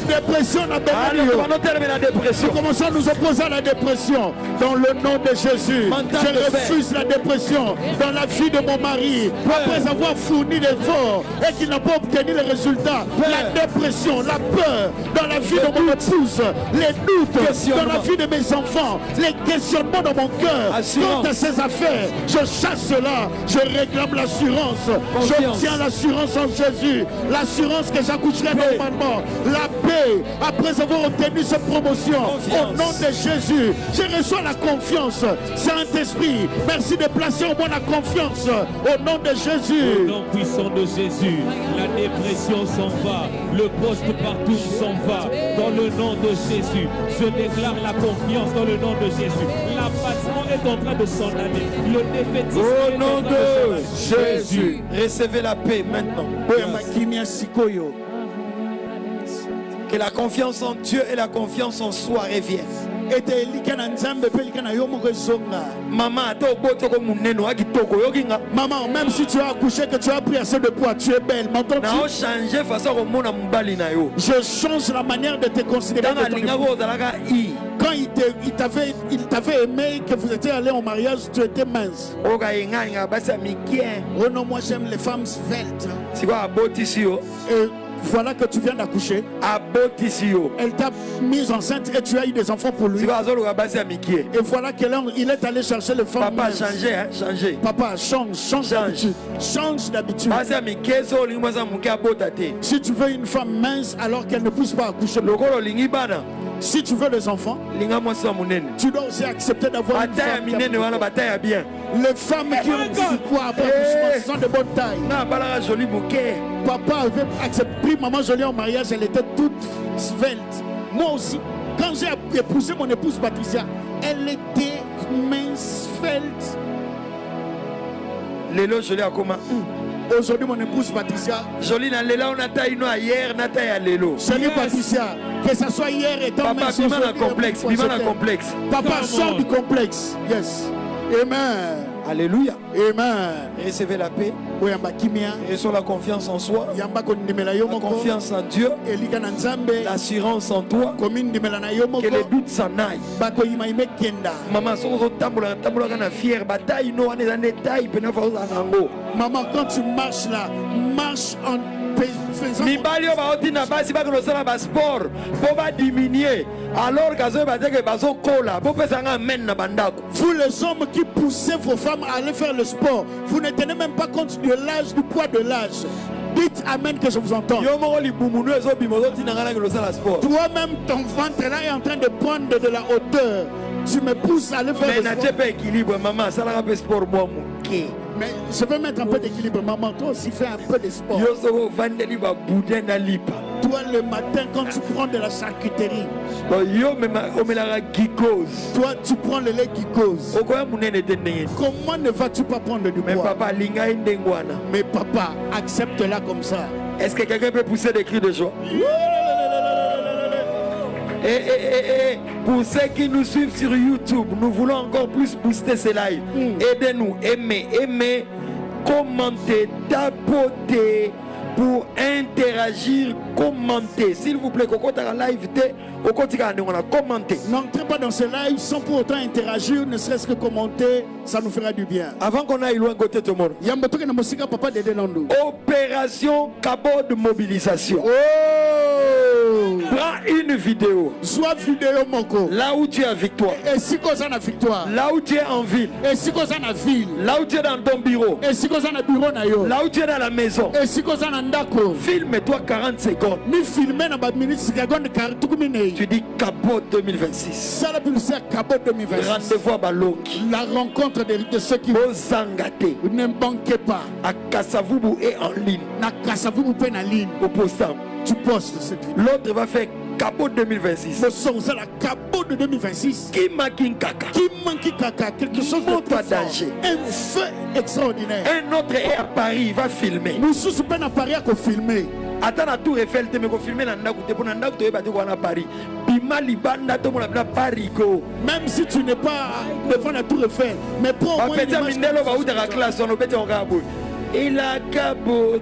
Allez, on termine la dépression. Commençons à nous opposer à la dépression dans le nom de Jésus. Je refuse la dépression dans la vie de mon mari après avoir fourni l'effort et qu'il n'a pas obtenu les résultats. La dépression, la peur dans la vie de mon épouse, les doutes dans la vie de mes enfants, les questionnements dans mon cœur quant à ces affaires. Je chasse cela. Je réclame l'assurance. J'obtiens l'assurance en Jésus. L'assurance que j'accoucherai normalement. La paix après avoir obtenu cette promotion. Au nom de Jésus, je reçois la confiance. Saint-Esprit, merci de placer en moi la confiance. Au nom de Jésus. Au nom puissant de Jésus, la dépression s'en va, le post-partum s'en va. Dans le nom de Jésus, je déclare la confiance dans le nom de Jésus. L'abattement est en train de s'en aller. Le défaitisme au nom de Jésus. Recevez la paix maintenant. Que la confiance en Dieu et la confiance en soi reviennent. Maman, même si tu as accouché, que tu as pris assez de poids, tu es belle. Je change la manière de te considérer. Quand il t'avait aimé, que vous étiez allé au mariage, tu étais mince. Oh non, moi j'aime les femmes sveltes. Et voilà que tu viens d'accoucher. Elle t'a mise enceinte et tu as eu des enfants pour lui. Et voilà qu'il est allé chercher les femmes. Papa, changez. Papa, change d'habitude. Change d'habitude. Si tu veux une femme mince alors qu'elle ne puisse pas accoucher. Si tu veux des enfants, tu dois aussi accepter d'avoir une femme qui a... Les femmes qui ont du poids après accouchement sont de bonne taille. Papa avait accepté maman jolie en mariage, elle était toute svelte. Moi aussi, quand j'ai épousé mon épouse Patricia, elle était mince, svelte. Lélo jolie à comment? Aujourd'hui, mon épouse Patricia. Jolie na lela on a taille hier, na taille à Lélo. Chérie Patricia, que ça soit hier et tant papa, vivant un complexe. Papa, sort du complexe. Yes. Amen. Alléluia. Amen. Recevez la paix. Reçois la confiance en soi. La confiance en Dieu. L'assurance en toi. Que les doutes s'en aillent. Maman, maman, quand tu marches là, marche en mibali baotina basi bakolosala ba sport po ba diminuer alors kazo bateke bazo kola po pesanga men na bandako. Vous les hommes qui poussez vos femmes à aller faire le sport, vous ne tenez même pas compte de l'âge, du poids de l'âge. Dites amen que je vous entends. Toi-même ton ventre là est en train de prendre de la hauteur. Tu me pousses à aller faire le sport. Mais je vais mettre un peu d'équilibre. Maman, toi aussi fais un peu de sport. Toi le matin quand tu prends de la charcuterie. Toi tu prends le lait glucose. Comment ne vas-tu pas prendre du poids? Mais papa, accepte-la comme ça. Est-ce que quelqu'un peut pousser des cris de joie? Et pour ceux qui nous suivent sur YouTube, nous voulons encore plus booster ces lives. Aidez-nous, aimez, commentez, tapotez, pour interagir, commenter. S'il vous plaît, Kokota la live té, Kokotika on a commenté. N'entrez pas dans ce live sans pour autant interagir, ne serait-ce que commenter, ça nous fera du bien. Avant qu'on aille loin côté tout le monde. Yambotoke na musika papa de Delandu. Opération Cabot de mobilisation. Oh! Prends une vidéo. Soit vidéo moko. Là où tu as victoire. Et si qu'on a victoire. Là où tu es en ville. Et si qu'on a ville. Là où tu es dans ton bureau. Et si qu'on a bureau na yo. Là où tu es dans la maison. Et si qu'on a ndako. Filme-toi 40 secondes. Ni filmer na ba minute seconde car tout comme tu dis Cabot 2026. Ça la publicité Cabot 2026. Rendez-vous à Balongi. La rencontre de ceux qui Bozangate. Ne manquez pas. À Kassavubu et en ligne. Na Kassavubu pe na ligne. Au postant. Tu postes cette vidéo. L'autre va faire Cabot 2026. Le son, c'est la Cabot de 2026. Qui manque kaka. Qui manque kaka. Quelque chose de très fort. Un feu extraordinaire. Un autre est à Paris, il va filmer. Nous sommes pas à Paris à filmer. Attends la tour Eiffel, tu me filmer dans Paris. Bima libanda to mona Paris go. Même si tu n'es pas devant la tour Eiffel, mais prends au moins une image. Mindelo va où de la classe, on obéit en Gabon. Il a Cabot.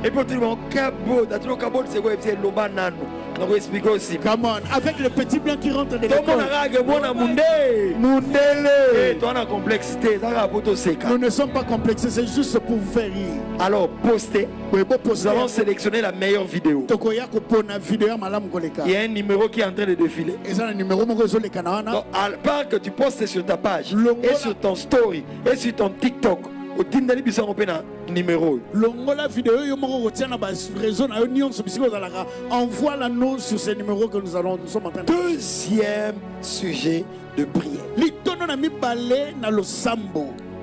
Et puis tu dis Cabot. T'as toujours Cabot, c'est quoi? C'est Lobanano. On va expliquer aussi. Come on, avec le petit blanc qui rentre de l'école. Et toi, on a complexité. Nous ne sommes pas complexés, c'est juste pour vous faire rire. Alors, postez. Nous avons sélectionné la meilleure vidéo. Il y a un numéro qui est en train de défiler. Donc, à part que tu postes sur ta page, et sur ton story, et sur ton TikTok, au Tindali Bissan Opena numéro. La vidéo, envoie la nous sur ce numéro que nous sommes en train de. Deuxième sujet de prière.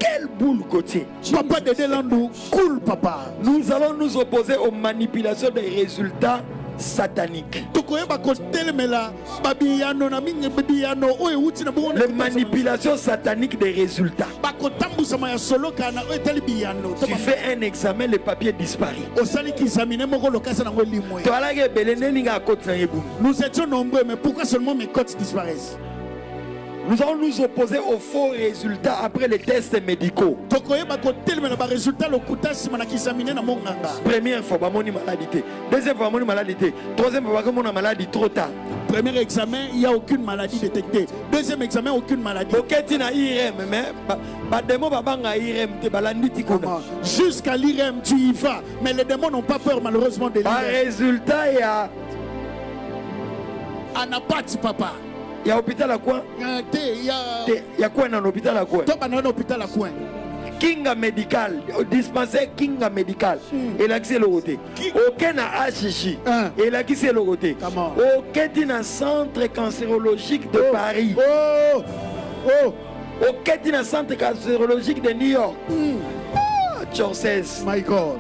Quelle boule côté. Papa de Delandu, cool papa. Nous allons nous opposer aux manipulations des résultats sataniques. Les manipulations sataniques des résultats. Tu fais un examen, le papier disparaît. Nous étions nombreux, mais pourquoi seulement mes cotes disparaissent? Nous allons nous opposer aux faux résultats après les tests médicaux. Première fois, maladie. Deuxième fois, maladie. Troisième fois, maladie trop tard. Premier examen, il n'y a aucune maladie détectée. Deuxième examen, aucune maladie. Jusqu'à l'IRM, tu y vas. Mais les démons n'ont pas peur, malheureusement, de l'IRM. Par résultat, il y a Anapati, papa. Il y a hôpital à quoi? Il y a quoi dans l'hôpital à quoi? Hôpital à quoi? Kinga médical, dispensaire Kinga médical. Et là, c'est le côté. Aucun a HCH. Et là, c'est le côté. Aucun centre cancérologique de Paris. Aucun centre cancérologique de New York. Chorses. My God.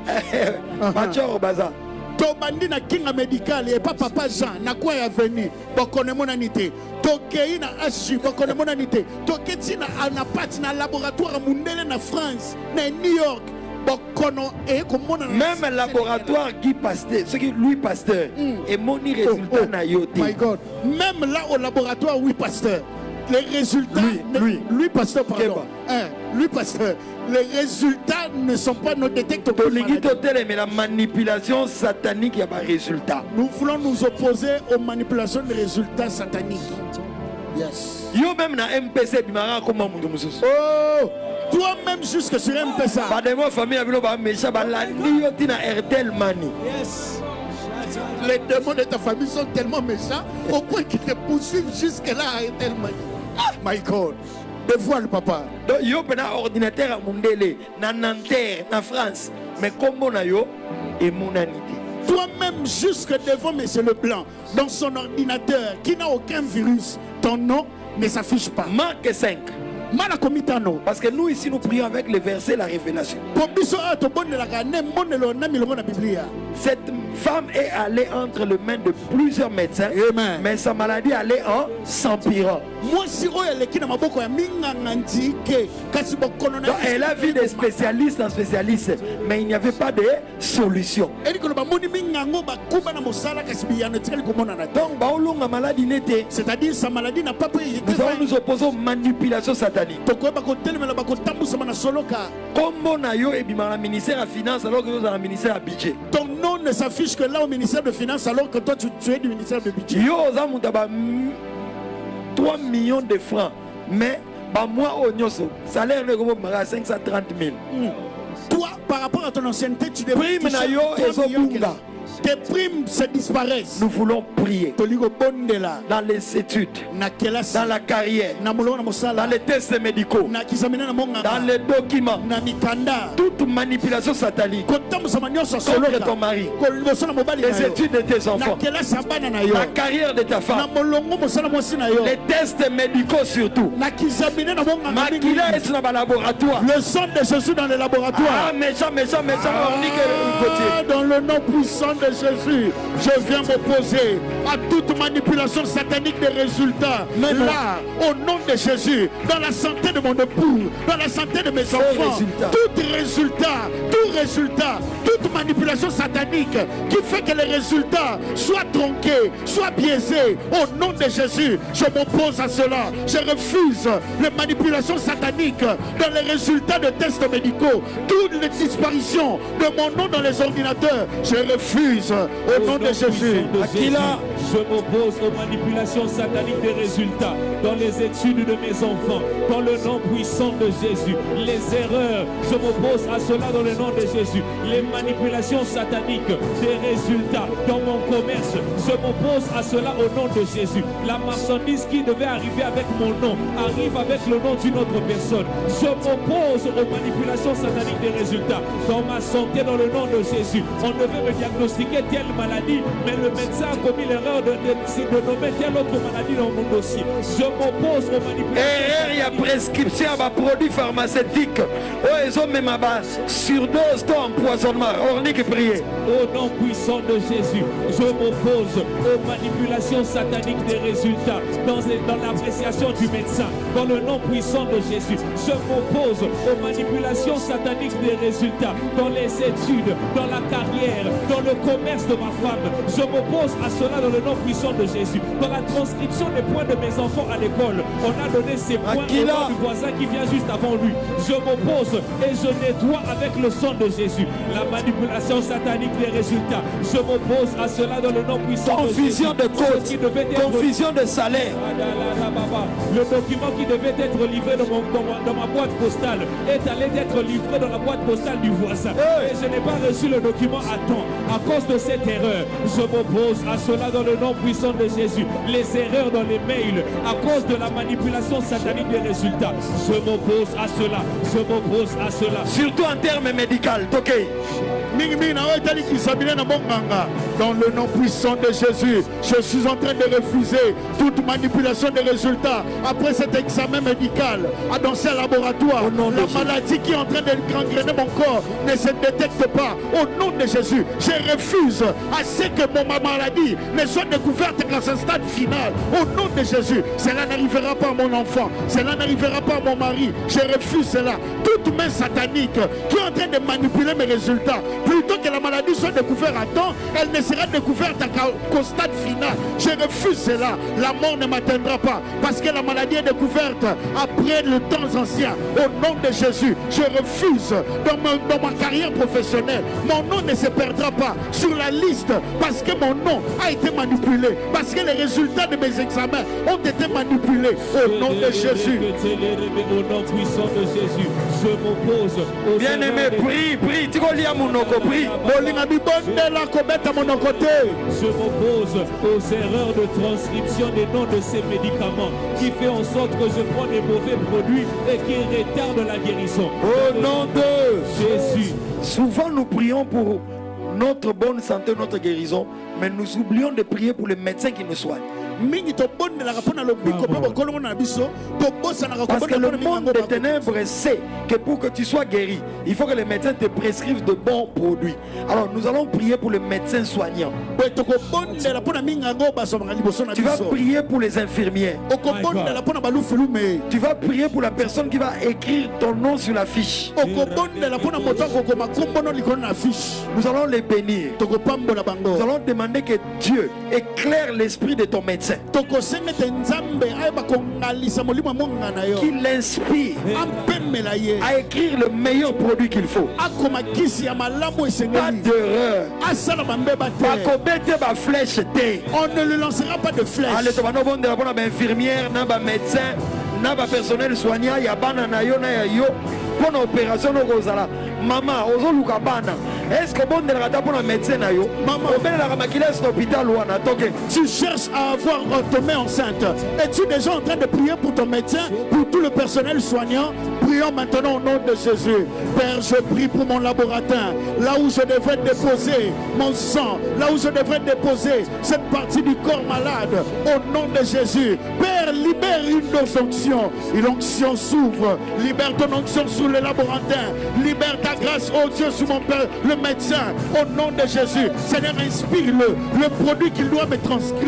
Machor Baza. Tobandi na kinga médical et pas papa Jean na quoi est venu bokone monanité tokei na HJ bokone monanité toketi na anapati na laboratoire mundele na France na New York bokono et komona même laboratoire Guy Pasteur ce qui Louis Pasteur et moni résultat na yote. My God, même là au laboratoire Louis Pasteur les résultats lui Pasteur pardon lui Pasteur les résultats ne sont pas nos détecteurs. Mais la manipulation satanique, il y a pas de résultat. Nous voulons nous opposer aux manipulations des résultats sataniques. Yes. Yo même na MPC bimara comment mususu. Oh, toi-même jusque sur MPC. Pas de moi famille avec ba méchant ba la yo tina Airtel Money. Yes. Les démons de ta famille sont tellement méchants au point qu'ils te poursuivent jusque là à Airtel Money. My God. Dévoile papa. Donc yo pena ordinateur à Mundele, na Nanterre, na France, mais comment na yo et monanité. Toi-même jusque devant Monsieur Leblanc, dans son ordinateur qui n'a aucun virus, ton nom ne s'affiche pas. Marc 5. Parce que nous ici nous prions avec les versets la révélation. Cette femme est allée entre les mains de plusieurs médecins. Amen. Mais sa maladie allait en s'empirant. Donc elle a vu des spécialistes en spécialistes, mais il n'y avait pas de solution. Donc baolonga maladie n'était. C'est-à-dire sa maladie n'a pas pris. Nous allons nous opposer aux manipulations sataniques. Combo nayo et bimala ministère à finance alors que nous avons un ministère à budget. Ton nom ne s'affiche que là au ministère de Finances alors que toi tu es du ministère de budget. Yo zamutaba 3 millions de francs, mais bah moi au nyoso salaire ne comme 530 000. Toi par rapport à ton ancienneté tu devrais prime nayo et zobunga. Tes primes se disparaissent. Nous voulons prier dans les études, dans la carrière, dans les tests médicaux, dans les documents, toute manipulation satanique contre ton mari, les études de tes enfants, la carrière de ta femme, les tests médicaux surtout. Makila est dans le laboratoire. Le sang de Jésus dans les laboratoires. Ah, méchant. Dans le nom puissant de Jésus, je viens m'opposer à toute manipulation satanique des résultats. Là, au nom de Jésus, dans la santé de mon époux, dans la santé de mes enfants, tout résultat, toute manipulation satanique qui fait que les résultats soient tronqués, soient biaisés, au nom de Jésus, je m'oppose à cela. Je refuse les manipulations sataniques dans les résultats de tests médicaux, toutes les disparitions de mon nom dans les ordinateurs, je refuse au nom de Jésus. Je m'oppose aux manipulations sataniques des résultats dans les études de mes enfants, dans le nom puissant de Jésus. Les erreurs, je m'oppose à cela dans le nom de Jésus. Les manipulations sataniques des résultats dans mon commerce, je m'oppose à cela au nom de Jésus. La marchandise qui devait arriver avec mon nom arrive avec le nom d'une autre personne. Je m'oppose aux manipulations sataniques des résultats dans ma santé dans le nom de Jésus. On devait me diagnostiquer telle maladie, mais le médecin a commis l'erreur de nommer telle autre maladie dans mon dossier. Je m'oppose aux manipulations. Il y a prescription à produits pharmaceutiques. Oh, ils ont même à base surdose, empoisonnement. Ornique prier. Au nom puissant de Jésus, je m'oppose aux manipulations sataniques des résultats dans l'appréciation du médecin. Dans le nom puissant de Jésus, je m'oppose aux manipulations sataniques des résultats dans les études, dans la carrière, dans le commerce de ma femme. Je m'oppose à cela dans le nom puissant de Jésus. Dans la transcription des points de mes enfants à l'école, on a donné ces points au nom du voisin qui vient juste avant lui. Je m'oppose et je nettoie avec le sang de Jésus la manipulation satanique des résultats. Je m'oppose à cela dans le nom puissant de Jésus. Confusion de code, confusion de salaire. Le document qui devait être livré dans ma boîte postale est allé être livré dans la boîte postale du voisin. Et je n'ai pas reçu le document à temps. À cause de cette erreur, je m'oppose à cela dans le nom puissant de Jésus. Les erreurs dans les mails, à cause de la manipulation satanique des résultats, je m'oppose à cela. Je m'oppose à cela. Surtout en termes médicaux. Ok. Dans le nom puissant de Jésus, je suis en train de refuser toute manipulation des résultats. Après cet examen médical, dans ce laboratoire, la maladie qui est en train de gangréner mon corps ne se détecte pas. Au nom de Jésus, je refuse à ce que ma maladie ne soit découverte qu'à ce stade final. Au nom de Jésus, cela n'arrivera pas à mon enfant, cela n'arrivera pas à mon mari. Je refuse cela. Toute main satanique qui est en train de manipuler mes résultats, plutôt que la maladie soit découverte à temps, elle ne sera découverte qu'au stade final. Je refuse cela. La mort ne m'atteindra pas parce que la maladie est découverte après le temps ancien. Au nom de Jésus, je refuse dans ma carrière professionnelle. Mon nom ne se perdra pas sur la liste parce que mon nom a été manipulé, parce que les résultats de mes examens ont été manipulés. Au nom de Jésus. Au nom puissant de Jésus, je m'oppose aux bien-aimé, prie. Je m'oppose aux erreurs de transcription des noms de ces médicaments qui fait en sorte que je prends des mauvais produits et qui retardent la guérison. Au nom de Jésus. Souvent nous prions pour notre bonne santé, notre guérison, mais nous oublions de prier pour les médecins qui nous soignent. Parce que le monde des ténèbres sait que pour que tu sois guéri, il faut que les médecins te prescrivent de bons produits. Alors nous allons prier pour le médecin soignant. Tu vas prier pour les infirmières. Tu vas prier pour la personne qui va écrire ton nom sur la fiche. Nous allons les bénir. Nous allons demander que Dieu éclaire l'esprit de ton médecin. Qu'il l'inspire à écrire le meilleur produit qu'il faut. Pas d'erreur. On ne lui lancera pas de flèche. Infirmière, médecin, personnel soignant, il y a pour l'opération maman ozoluka bana est-ce que bon de la pour un médecin na yo maman tu cherches à avoir ton mère enceinte. Es-tu déjà en train de prier pour ton médecin, pour tout le personnel soignant? Prions maintenant au nom de Jésus. Père, je prie pour mon laboratoire, là où je devrais déposer mon sang, là où je devrais déposer cette partie du corps malade, au nom de Jésus. Père, libère une onction. Une onction s'ouvre. Libère ton onction sur le laboratoire. Libère ta grâce, oh Dieu, sur mon Père, le médecin, au nom de Jésus. Seigneur, inspire-le, le produit qu'il doit me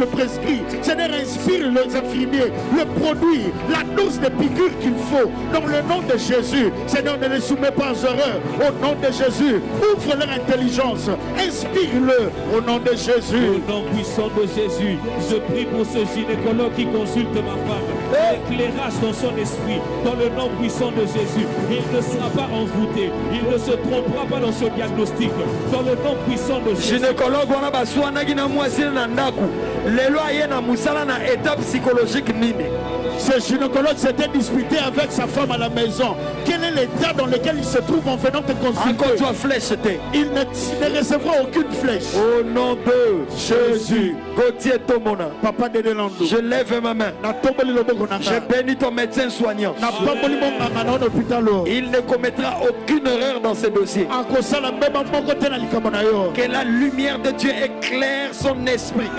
prescrire. Seigneur, inspire les infirmiers, le produit, la dose de piqûres qu'il faut, dans le nom de Jésus. Seigneur, ne les soumets pas aux erreurs, au nom de Jésus. Ouvre leur intelligence, inspire-le, au nom de Jésus. Au nom puissant de Jésus, je prie pour ce gynécologue qui consulte ma femme. Éclairage dans son esprit, dans le nom puissant de Jésus. Il ne sera pas envoûté, il ne se trompera pas dans ce diagnostic, dans le nom puissant de Jésus. Gynécologue, on a besoin de moisir nandaku. Les lois na musala na étape psychologique nini. Ce gynécologue s'était disputé avec sa femme à la maison. Quel est l'état dans lequel il se trouve en venant te consulter? Il ne recevra aucune flèche. Au nom de Jésus. Gauthier Tomona. Papa de Delando. Je lève ma main. Je bénis ton médecin soignant. Il ne commettra aucune erreur dans ce dossier. Que la lumière de Dieu éclaire son esprit.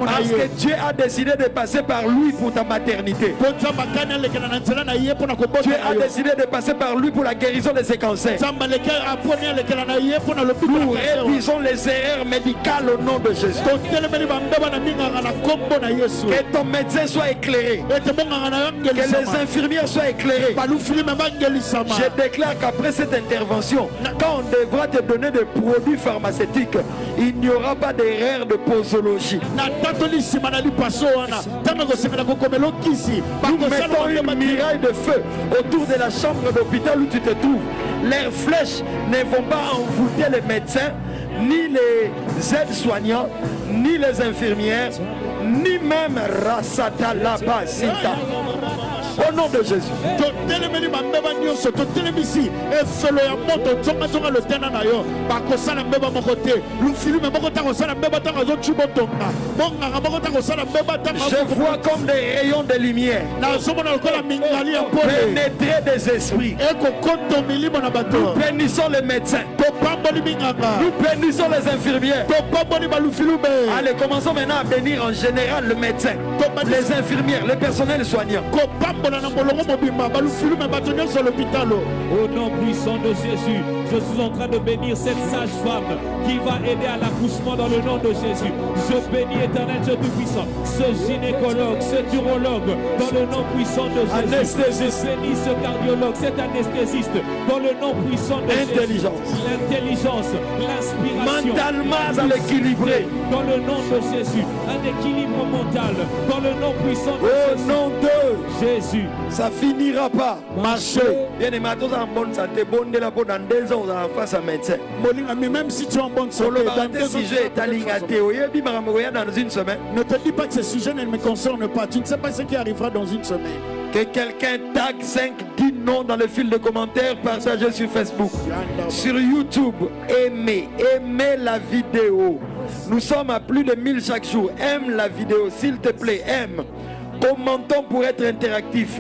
Parce que Dieu a décidé de passer par lui pour ta maternité. Dieu a décidé de passer par lui pour la guérison de ses cancers. Nous réduisons les erreurs médicales au nom de Jésus. Que ton médecin soit éclairé. Que les infirmières soient éclairées. Je déclare qu'après cette intervention, quand on devra te donner des produits pharmaceutiques, il n'y aura pas d'erreur de posologie. Nous mettons une muraille de feu autour de la chambre d'hôpital où tu te trouves. Les flèches ne vont pas envoûter les médecins, ni les aides-soignants, ni les infirmières, ni même Rasata Labasita. Au nom de Jésus. Je vois comme des rayons de lumière pénétrer des esprits. Nous bénissons les médecins. Nous bénissons les infirmières. Allez, commençons maintenant à bénir en général le médecin, les infirmières, les personnels soignants. Au nom puissant de Jésus, je suis en train de bénir cette sage-femme qui va aider à l'accouchement dans le nom de Jésus. Je bénis éternel Dieu tout-puissant, ce gynécologue, ce urologue, dans le nom puissant de Jésus. Anesthésiste. Je bénis ce cardiologue, cet anesthésiste, dans le nom puissant de Jésus. L'intelligence, l'inspiration. Mentalement équilibré. Dans le nom de Jésus. Un équilibre mental, dans le nom puissant de Jésus. Au nom de Jésus. Ça finira pas. Marcher. Bien aimé, tous en bonne santé. Bonne de la bonne dans 2 ans, on a face à médecin. Même si tu es en bonne santé, dans une semaine. Ne te dis pas que ce sujet ne me concerne pas. Tu ne sais pas ce qui arrivera dans une semaine. Que quelqu'un tag 5-10 noms dans le fil de commentaires, partagez sur Facebook, sur YouTube. Aimez la vidéo. Nous sommes à plus de 1000 chaque jour. Aime la vidéo, s'il te plaît, aime. Commentons pour être interactif.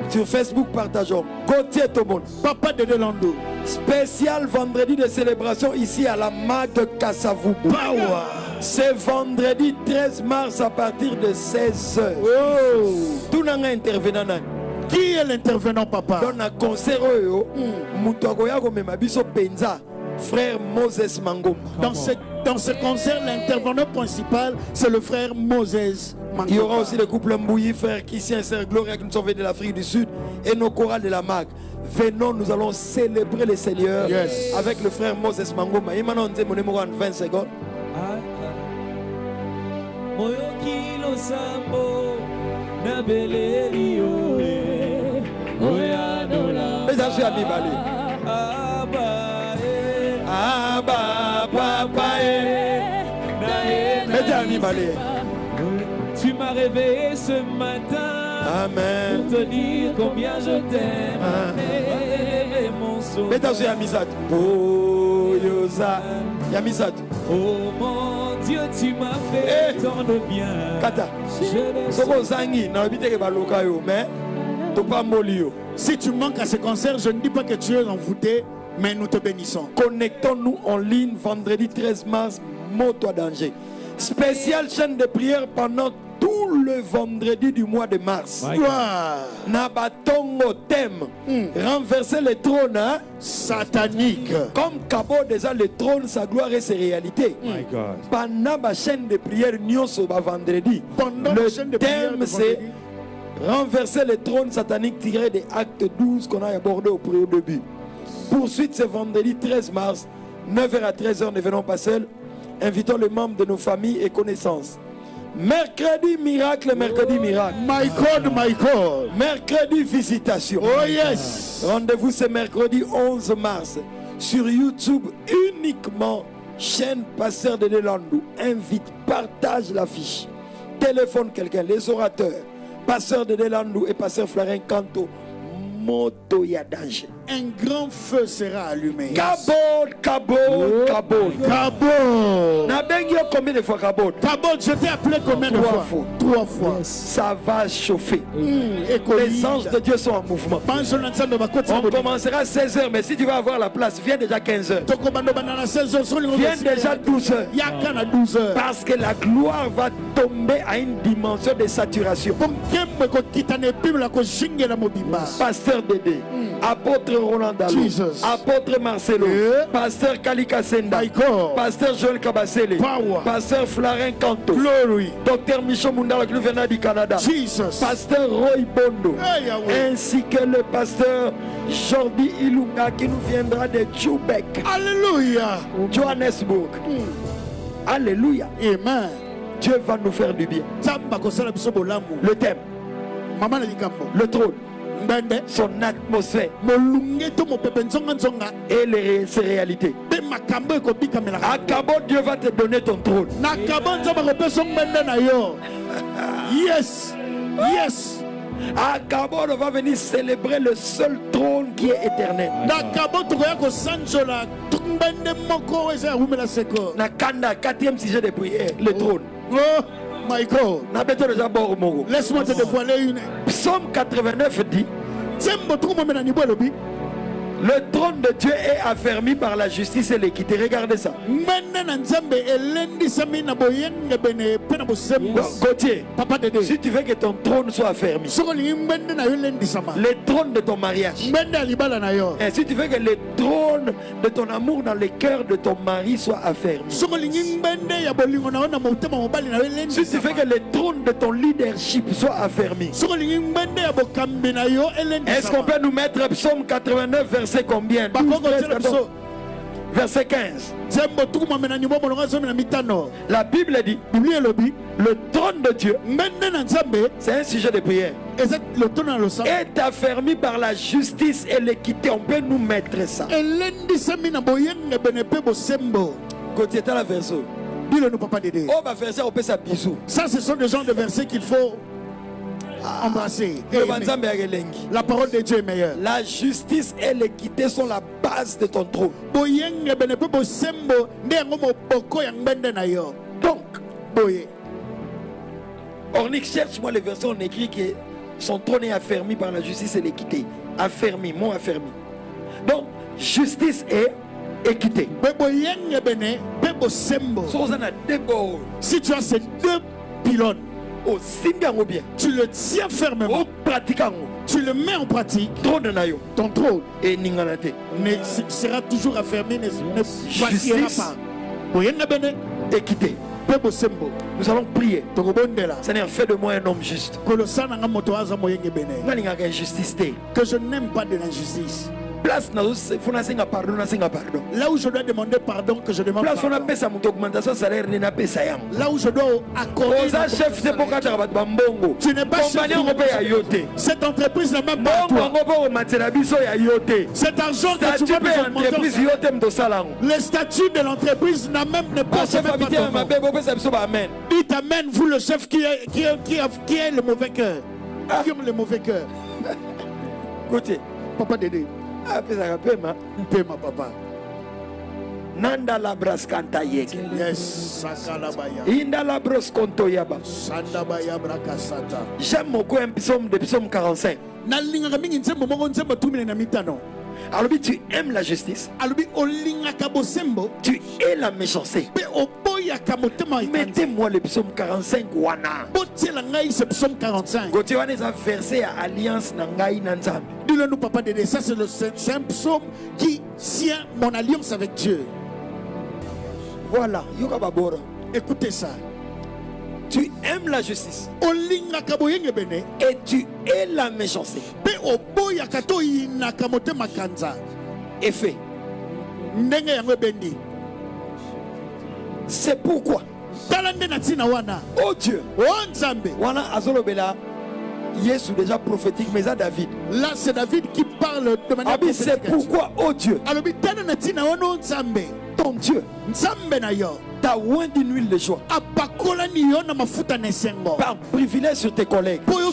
Sur Facebook, partageons. Gauthier Tomon. Papa de Delando. Spécial vendredi de célébration ici à la MAG Kasavubu. Power. C'est vendredi 13 mars à partir de 16h. Tout le monde intervenant. Qui est l'intervenant, papa? Dans un concert, frère Moses Mangomba. Dans ce concert, l'intervenant principal, c'est le frère Moses Mangomba. Il y aura aussi le couple Mbouyi, frère Kissi et sœur Gloria qui nous sont venus de l'Afrique du Sud et nos chorales de la MAC. Venons, nous allons célébrer le Seigneur avec le frère Moses Mangomba. Et maintenant, on dit, 20 secondes. Mais ça, c'est Abibali. Tu m'as réveillé ce matin. Amen. Pour te dire combien je t'aime. Mon sauveur. Mais t'as Yamizat. Oh Yosa. Yamizat. Oh mon Dieu, tu m'as fait tant de bien. Kata. Soko Zangi. Na habite ke baloka yo. Mais to pas molio. Si tu manques à ce concert, je ne dis pas que tu es envoûté, mais nous te bénissons. Connectons-nous en ligne vendredi 13 mars, Moto à danger. Spéciale chaîne de prière pendant tout le vendredi du mois de mars. Nabatongo thème. Renverser les trônes sataniques. Comme Kabo déjà le trône, sa gloire et ses réalités. Pendant la chaîne de prière Nyonso vendredi. Le thème c'est renverser les trônes sataniques tiré des actes 12 qu'on a abordé au début. Poursuite ce vendredi 13 mars, 9h à 13h, ne venons pas seuls. Invitons les membres de nos familles et connaissances. Mercredi miracle, mercredi miracle. My God, my God. Mercredi visitation. Oh yes. Rendez-vous ce mercredi 11 mars sur YouTube uniquement. Chaîne Pasteur de Delandou. Invite, partage l'affiche. Téléphone quelqu'un, les orateurs. Pasteur de Delandou et Pasteur Florin Kanto. Moto ya danger. Un grand feu sera allumé. Kabod, kabod, kabod. Kabod. Na bengi combien de fois kabod? Kabod, je t'ai appelé combien de fois? 3 fois. Ça va chauffer. Les anges de Dieu sont en mouvement. On commencera à 16h, mais si tu vas avoir la place, viens déjà 15h. Viens déjà 12h. Parce que la gloire va tomber à une dimension de saturation. Pasteur Dédé, apôtre Roland Dalo, apôtre Marcelo, pasteur Kalika Senda, pasteur Joël Kabasele, pasteur Florin Kanto, docteur Michel Mundala qui nous vient du Canada, pasteur Roy Bondo, ainsi que le pasteur Jordi Ilunga qui nous viendra de Québec. Alléluia. Johannesburg. Alléluia. Amen. Dieu va nous faire du bien. Le thème. Le trône. Son atmosphère et ses réalités. À Kabo, Dieu va te donner ton trône. Yes. Yes. À Kabo, on va venir célébrer le seul trône qui est éternel. Nakanda, 4e sujet de prière, le trône. Oh my God. Laisse-moi te dévoiler une. Psaume 89 dit: le trône de Dieu est affermi par la justice et l'équité. Regardez ça. Gauthier, si tu veux que ton trône soit affermi, le trône de ton mariage, et si tu veux que le trône de ton amour dans le cœur de ton mari soit affermi, si tu veux que le trône de ton leadership soit affermi, est-ce qu'on peut nous mettre Psaume 89 verset combien? 12, 13, 14. Verset 15. La Bible dit: le trône de Dieu, c'est un sujet de prière, est affermi par la justice et l'équité. On peut nous mettre ça. Côté à la verset. Oh, bah verset, on peut ça bisou. Ça, ce sont des genres de versets qu'il faut embrasser. La parole de Dieu est meilleure. La justice et l'équité sont la base de ton trône. Donc, Ornick, cherche-moi les versets, on écrit que son trône est affermi par la justice et l'équité. Affermi, mot affermi. Donc, justice et équité. Si tu as ces deux pylônes, tu le tiens fermement, tu le mets en pratique, ton trône sera toujours affermi, ne vacillera pas. Équité. Nous allons prier. Seigneur, fais de moi un homme juste. Que je n'aime pas de l'injustice. Là où je dois demander pardon, que je demande pardon. Là où je dois accorder. Tu n'es pas chef. Cette entreprise n'a même pas toi. Cet argent que tu vas le statut de l'entreprise n'a même pas Amen. Dites Amen, vous le chef qui est le mauvais cœur. Qui ont le mauvais cœur. Côté. Papa Dédé. Pema papa. Nanda la bras kanta yeke. Yes, sakalabaya. Inda la bros konto yaba. Sandabaya brakasata. J'aime beaucoup un psaume de psaume 45. Nalinga mingi nzembo mongo nzembo tumine na mitano. Alors tu aimes la justice. Tu es la méchanceté. Mettez-moi le psaume 45 wana. Psaume 45. Côté wana est versé à alliance nangai nanzam. Dis-le-nous papa Dédé, ça c'est un psaume qui tient mon alliance avec Dieu. Voilà, yoka babora. Écoutez ça. Tu aimes la justice et tu es la méchanceté. Et fait. C'est pourquoi. Oh Dieu. Wana azolobela. Yesu déjà prophétique, mais à David. Là c'est David qui parle de manière prophétique. C'est pourquoi, oh Dieu. Ton Dieu t'a oint d'une huile de joie par privilège sur tes collègues. Côté,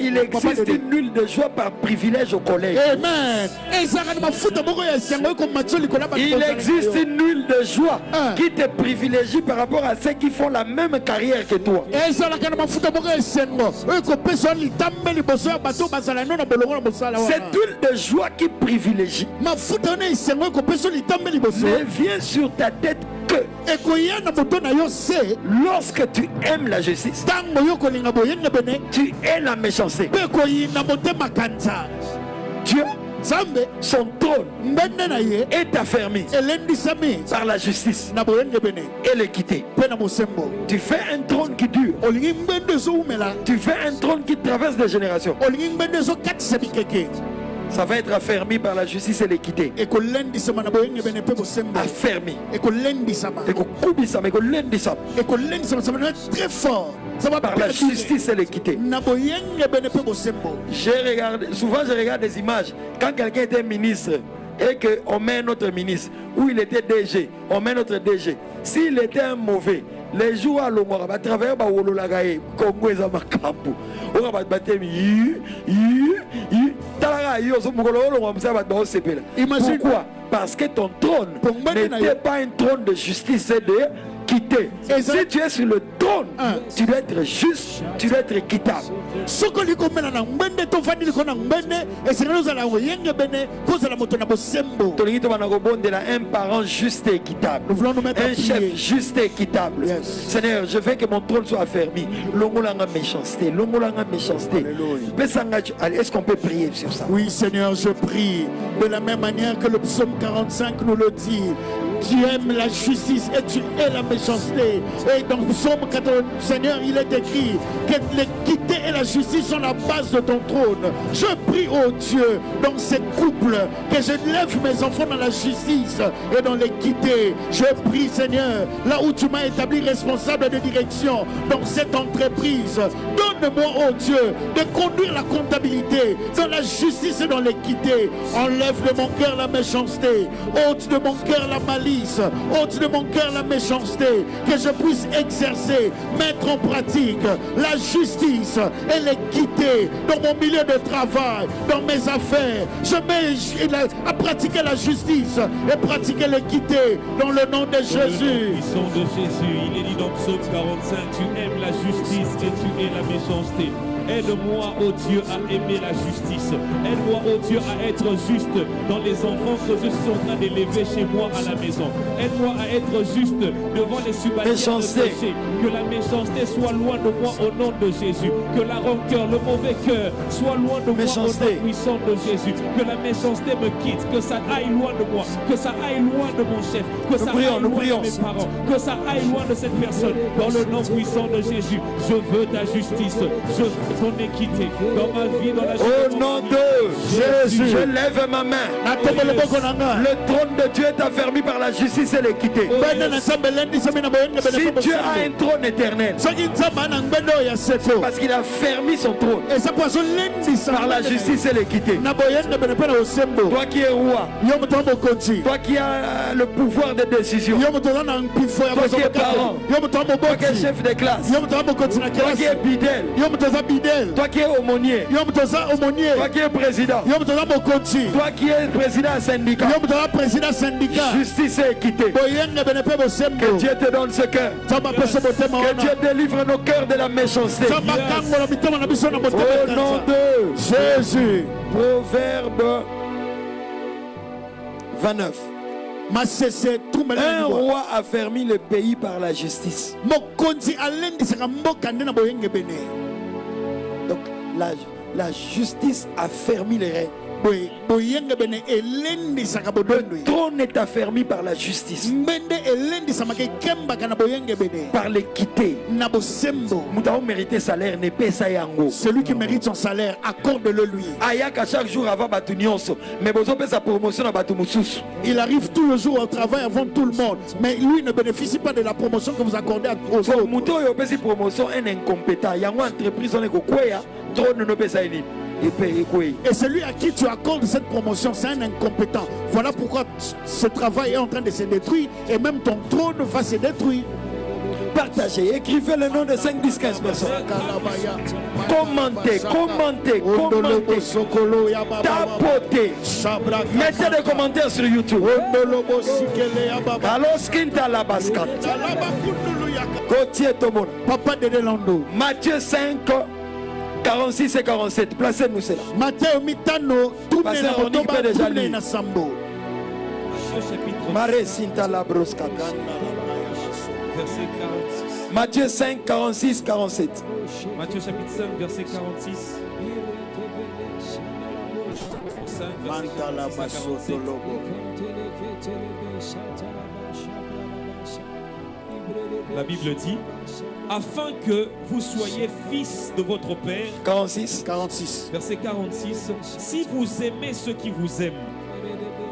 il existe une huile de joie par privilège aux collègues. Amen. Il existe une huile de joie qui te privilégie par rapport à ceux qui font la même carrière que toi. Cette huile de joie qui privilégie ne vient sur ta tête que lorsque tu aimes la justice, tu es la méchanceté. Dieu, son trône est affermi par la justice et l'équité. Tu fais un trône qui dure. Tu fais un trône qui traverse des générations. Ça va être affermi par la justice et l'équité. Affermi. Très fort. Ça va par la justice et l'équité. Souvent je regarde des images. Quand quelqu'un était ministre et qu'on met un autre ministre, ou il était DG, on met notre DG. S'il était un mauvais, les jours à l'ombre, à travers le Congo et Zamakampu, on va battre pourquoi? Parce que ton trône n'était pas un trône de justice et de quitter. Si tu es sur le trône, tu dois être juste, tu dois être équitable. Un parent juste et équitable, un chef juste et équitable. Seigneur, je veux que mon trône soit affermi. Méchanceté. Est-ce qu'on peut prier sur ça? Oui, Seigneur, je prie de la même manière que le psaume 45 nous le dit. Tu aimes la justice et tu es la méchanceté. Et dans le psaume 80, Seigneur, il est écrit que l'équité et la justice sont la base de ton trône. Je prie, oh Dieu, dans ces couples, que je lève mes enfants dans la justice et dans l'équité. Je prie, Seigneur, là où tu m'as établi responsable de direction dans cette entreprise, donne-moi, oh Dieu, de conduire la comptabilité dans la justice et dans l'équité. Enlève de mon cœur la méchanceté, ôte de mon cœur la malice, ôte de mon cœur la méchanceté, que je puisse exercer, mettre en pratique la justice et l'équité dans mon milieu de travail, dans mes affaires. Je mets à pratiquer la justice et pratiquer l'équité dans le nom de Jésus. Dans le nom puissant de Jésus, il est dit dans Psaume 45, tu aimes la justice et tu es la méchanceté. Aide-moi, oh Dieu, à aimer la justice. Aide-moi, oh Dieu, à être juste dans les enfants que je suis en train d'élever chez moi à la maison. Aide-moi à être juste devant les subaliens de péché. Que la méchanceté soit loin de moi au nom de Jésus. Que la rancœur, le mauvais cœur soit loin de moi au nom puissant de Jésus. Que la méchanceté me quitte. Que ça aille loin de moi. Que ça aille loin de mon chef. Que ça aille loin de mes parents. Que ça aille loin de cette personne. Dans le nom puissant de Jésus, je veux ta justice. Je veux ton équité dans ma vie, dans la vie. Au nom de Jésus, je lève ma main. Le trône de Dieu est affermi par la justice et l'équité. Si Dieu a un trône éternel, parce qu'il a fermé son trône par la justice et l'équité. Toi qui es roi, toi qui as le pouvoir de décision, toi qui es parent, toi qui es chef de classe, toi qui es bidel, toi qui es aumônier, toi qui es président, toi qui es président syndicat, justice et équité. Que Dieu te donne ce cœur. Que Dieu délivre nos cœurs de la méchanceté. Au nom de Jésus. Proverbe 29. Un roi affermit le pays par la justice. Donc la justice affermit les règnes. Le trône est affermi par la justice, par l'équité. Nous avons mérité salaire, n'est pas ça yango. Celui qui mérite son salaire, accorde-le lui. Ayaka chaque jour avant Batunios, mais vous avez sa promotion à Batumoussous. Il arrive tout le jour au travail avant tout le monde, mais lui ne bénéficie pas de la promotion que vous accordez aux autres. Mouto yopesi promotion un incompétent. Yango entreprise on est quoi ya? Trône ne peut pas y. Et celui à qui tu accordes cette promotion, c'est un incompétent. Voilà pourquoi ce travail est en train de se détruire et même ton trône va se détruire. Partagez, écrivez le nom de 5, 10, 15 personnes. Commentez. Tapotez. Mettez des commentaires sur YouTube. Papa de Delando. Matthieu 5. 46 et 47, placez-nous cela. Matthieu mitano, tournez na motoba, tournez na sambo. Matthieu 5, 46, 47. Matthieu chapitre 5, verset 46. La Bible dit, afin que vous soyez fils de votre Père. 46. Verset 46. Si vous aimez ceux qui vous aiment,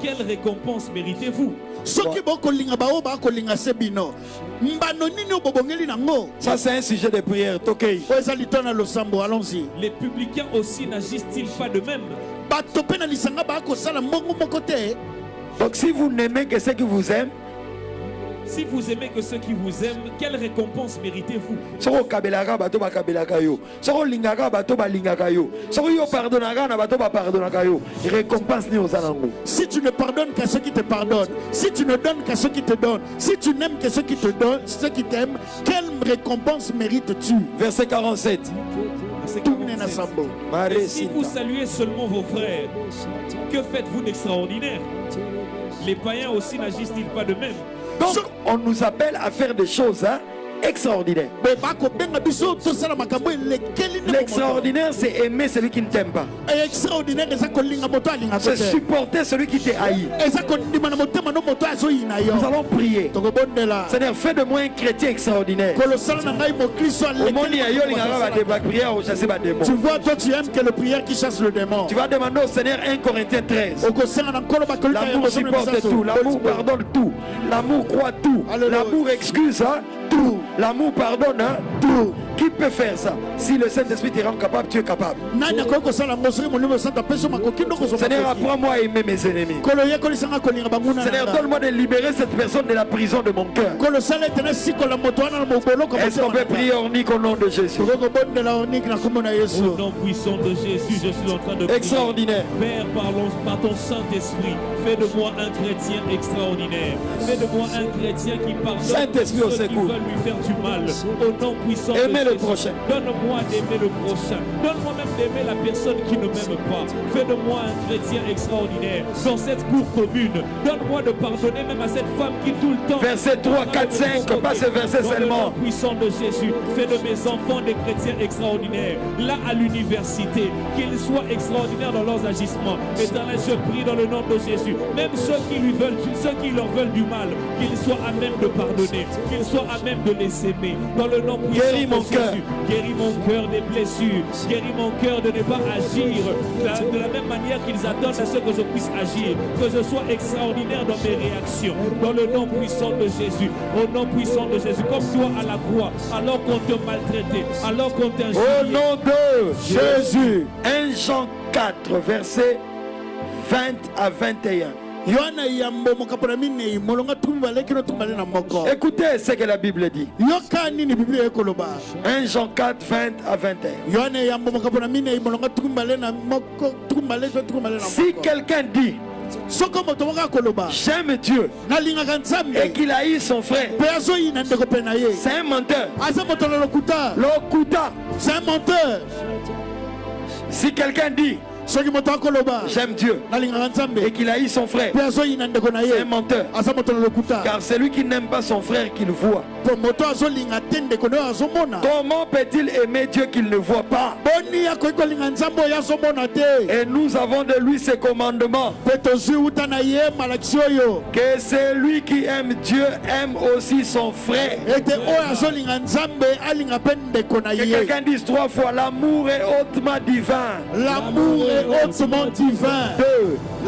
quelle récompense méritez-vous? Ça c'est un sujet de prière. Allons-y. Les publicains aussi n'agissent-ils pas de même? Donc si vous n'aimez que ceux qui vous aiment, si vous aimez que ceux qui vous aiment, quelle récompense méritez-vous? Si tu ne pardonnes qu'à ceux qui te pardonnent, si tu ne donnes qu'à ceux qui te donnent, si tu n'aimes que ceux qui te donnent, ceux qui t'aiment, quelle récompense mérites-tu? Verset 47. Et si vous saluez seulement vos frères, que faites-vous d'extraordinaire? Les païens aussi n'agissent-ils pas de même? Donc, on nous appelle à faire des choses extraordinaires. L'extraordinaire, c'est aimer celui qui ne t'aime pas. C'est supporter celui qui t'a haï. Nous allons prier. Seigneur, fais de moi un chrétien extraordinaire. Tu vois, toi tu aimes que le prière qui chasse le démon. Tu vas demander au Seigneur 1 Corinthiens 13. L'amour supporte tout, l'amour pardonne tout, l'amour croit tout, l'amour excuse tout, l'amour pardonne tout. Qui peut faire ça? Si le Saint-Esprit te rend capable, tu es capable. Seigneur, apprends-moi à aimer mes ennemis. Seigneur, donne-moi de libérer cette personne de la prison de mon cœur. Est-ce qu'on peut prier ornique au nom de Jésus? Au nom puissant de Jésus, je suis en train de prier. Extraordinaire. Père, par ton Saint-Esprit, fais de moi un chrétien extraordinaire. Fais de moi un chrétien qui pardonne ceux qui veulent lui faire du mal. Au nom puissant de Jésus, prochain. Donne-moi d'aimer le prochain. Donne-moi même d'aimer la personne qui ne m'aime pas. Fais de moi un chrétien extraordinaire dans cette cour commune. Donne-moi de pardonner même à cette femme qui tout le temps... Verset 3, 4, 5, pas ce verset seulement. Puissant de Jésus, fais de mes enfants des chrétiens extraordinaires. Là à l'université, qu'ils soient extraordinaires dans leurs agissements. Éternel, je prie dans le nom de Jésus. Même ceux qui leur veulent du mal, qu'ils soient à même de pardonner, qu'ils soient à même de les aimer. Dans le nom puissant Guéris mon de Jésus, guéris mon cœur des blessures, guéris mon cœur de ne pas agir de la même manière qu'ils attendent à ce que je puisse agir, que je sois extraordinaire dans mes réactions. Dans le nom puissant de Jésus, au nom puissant de Jésus, comme toi à la croix, alors qu'on te maltraitait, alors qu'on t'injuriait. Au nom de Jésus. 1 Jean 4, verset 20 à 21. Écoutez ce que la Bible dit. 1 Jean 4, 20 à 21. Si quelqu'un dit j'aime Dieu et qu'il haït son frère, c'est un menteur. C'est un menteur. Si quelqu'un dit j'aime Dieu et qu'il haït son frère, c'est un menteur. Car celui qui n'aime pas son frère qu'il voit, comment peut-il aimer Dieu qu'il ne voit pas? Et nous avons de lui ses commandements, que celui qui aime Dieu aime aussi son frère. Que quelqu'un dise 3 fois: l'amour est hautement divin. L'amour est hautement divin. 2.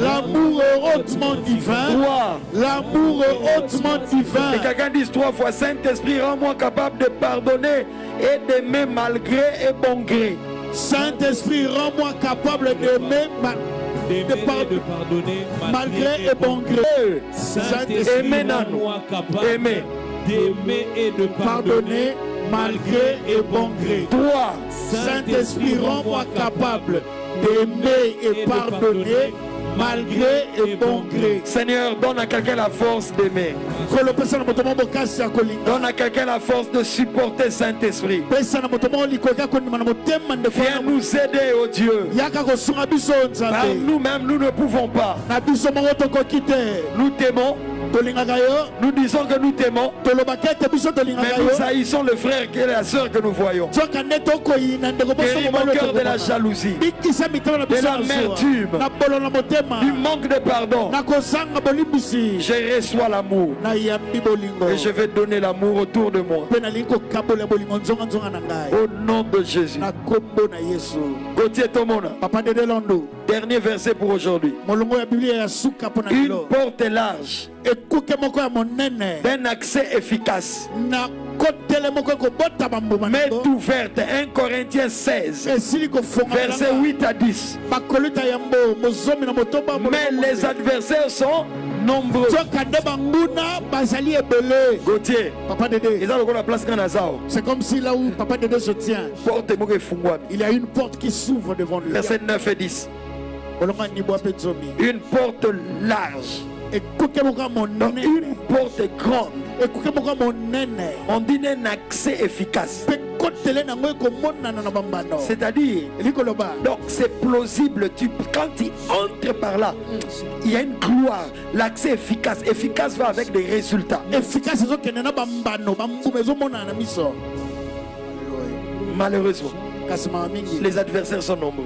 L'amour est hautement divin. 3. L'amour est hautement divin. Et quelqu'un dise 3 fois: Saint-Esprit, rends-moi capable de pardonner et d'aimer malgré et bon gré. Saint-Esprit, rends-moi capable d'aimer de pardonner malgré et bon gré. Saint-Esprit, rends-moi capable d'aimer et de pardonner malgré et bon gré. 3. Saint-Esprit, rends-moi capable d'aimer et pardonner malgré et bon gré. Seigneur, donne à quelqu'un la force d'aimer. Donne à quelqu'un la force de supporter Saint-Esprit. Viens nous aider, oh Dieu. Par nous-mêmes, nous ne pouvons pas. Nous t'aimons. Nous disons que nous t'aimons, mais nous haïssons le frère et la soeur que nous voyons. Guéris mon cœur de la jalousie, de l'amertume, du manque de pardon. Je reçois l'amour et je vais donner l'amour autour de moi. Au nom de Jésus. Gauthier Tomona, dernier verset pour aujourd'hui. Une porte large d'un accès efficace m'est ouverte. 1 Corinthiens 16, verset 8 à 10. Mais les adversaires sont nombreux. Gauthier, c'est comme si là où Papa Dédé se tient, il y a une porte qui s'ouvre devant lui. Verset 9 et 10. Une porte large. Donc une porte grande. On dit un accès efficace. C'est-à-dire, donc c'est plausible. Quand tu entres par là, il y a une gloire. L'accès efficace. Efficace va avec des résultats. Malheureusement, les adversaires sont nombreux.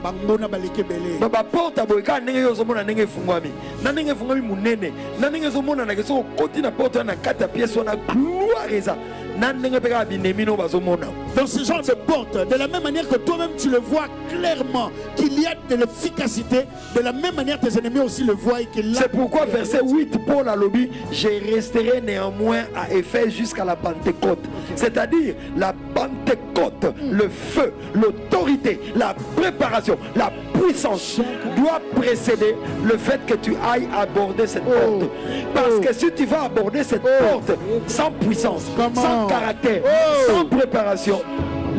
Dans ce genre de porte, de la même manière que toi-même tu le vois clairement qu'il y a de l'efficacité, de la même manière tes ennemis aussi le voient. C'est pourquoi verset 8, Paul a lobby, je resterai néanmoins à Éphèse jusqu'à la Pentecôte. C'est-à-dire la Pentecôte, le feu, l'autorité, la préparation, la puissance doit précéder le fait que tu ailles aborder cette porte. Parce que si tu vas aborder cette porte sans puissance, sans caractère, sans préparation,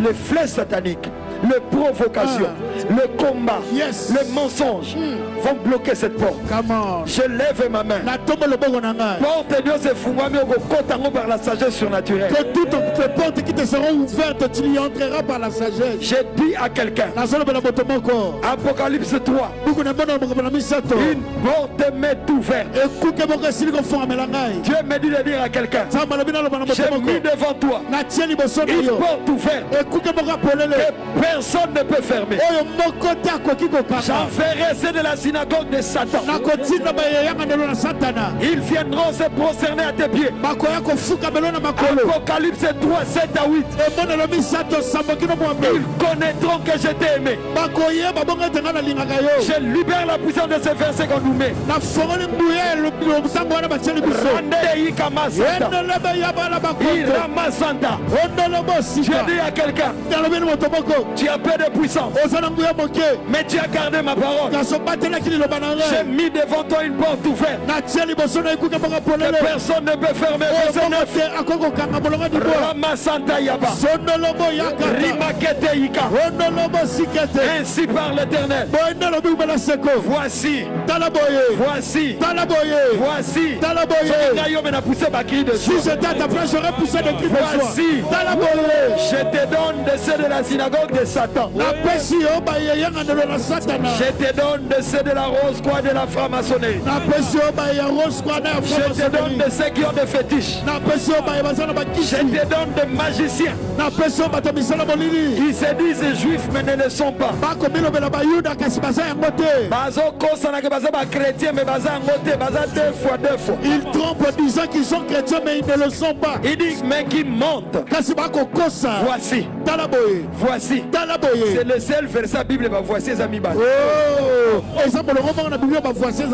les flèches sataniques les provocations, le combat, Yes. les mensonges vont bloquer cette porte. Come on. Je lève ma main. La tombe le bon nanga. Porte Dieu se fungwami okokotango par la sagesse surnaturelle. Que toutes les portes qui te seront ouvertes, tu y entreras par la sagesse. J'ai dit à quelqu'un, Apocalypse 3, une porte m'est ouverte. Dieu me dit de dire à quelqu'un, j'ai mis devant toi une porte ouverte que personne ne peut fermer. J'enverrai ceux de la synagogue de Satan. Ils viendront se prosterner à tes pieds. Apocalypse 3, 7 à 8. Ils connaîtront que je t'ai aimé. Je libère la puissance de ce verset qu'on nous met. Je dis à quelqu'un, tu as peu de puissance, mais tu as gardé ma parole. J'ai mis devant toi une porte ouverte que personne ne peut fermer. Ramasanta Yaba, Rimakete Ika. Ainsi par l'Éternel. Voici. Si j'étais à ta place, j'aurais poussé des cris de joie. Voici. Je te donne de ceux de la synagogue de Satan. Je te donne de ceux de la rose croix de la franc-maçonnerie. Je te donne de ceux qui ont des fétiches. Je te donne des magiciens. Ils se disent juifs mais ne le sont pas. Ils trompent disant qu'ils sont chrétiens mais ils ne le sont pas. Ils disent mais qui mentent. Voici. Voici. C'est le seul verset de la Bible. Voici les amis.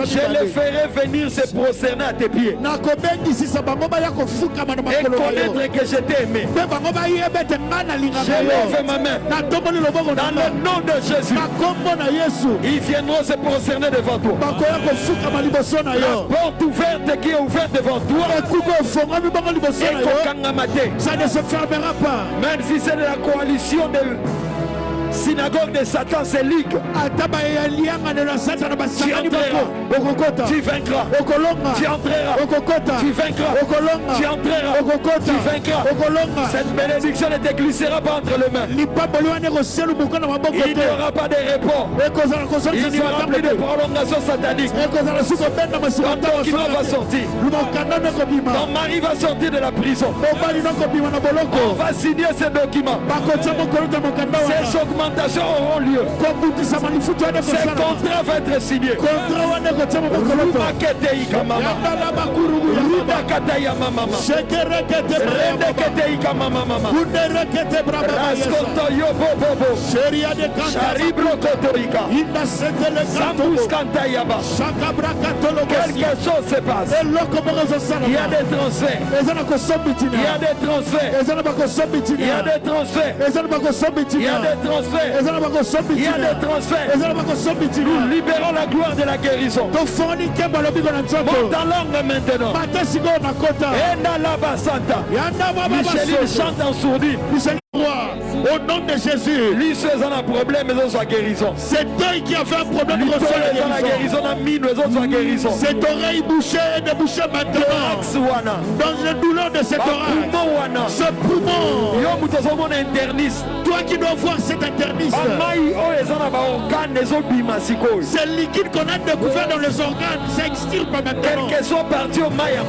Je les ferai venir se prosterner à tes pieds. Et connaître que je t'ai aimé. Je lève ma main. Dans le nom de Jésus. Ils viendront se prosterner devant toi. La porte ouverte qui est ouverte devant toi. Ça ne se fermera pas. Même si c'est de la coalition de synagogue de Satan, c'est ligue. Tu vaincras. Tu entreras. Tu vaincras. Tu entreras. Tu vaincras. Cette bénédiction ne te glissera pas entre les mains. Il n'y aura pas de repos. Il n'y aura plus de prolongation satanique. Ton document va sortir. Ton mari va sortir de la prison. On va signer ce document. Ces augmentations auront lieu. Ces contrats vont être signés. Quelque chose se passe. Il y a des transferts. Il y a des transferts. Il y a des transferts. Il y a des transferts. Il y a des transferts. Nous libérons la gloire de la guérison. Monte en langue maintenant. Micheline chante en sourdine. Au nom de Jésus. Lui, c'est un problème, mais on soit guérison. Cet œil qui avait un problème, reçoit la guérison. Cette oreille bouchée et débouchée maintenant. Dans la douleur de cette oreille, ce poumon. Toi qui dois voir cet interniste. C'est liquide qu'on a découvert dans les organes. Ça extirpe maintenant. Quel que soit parti au maïa.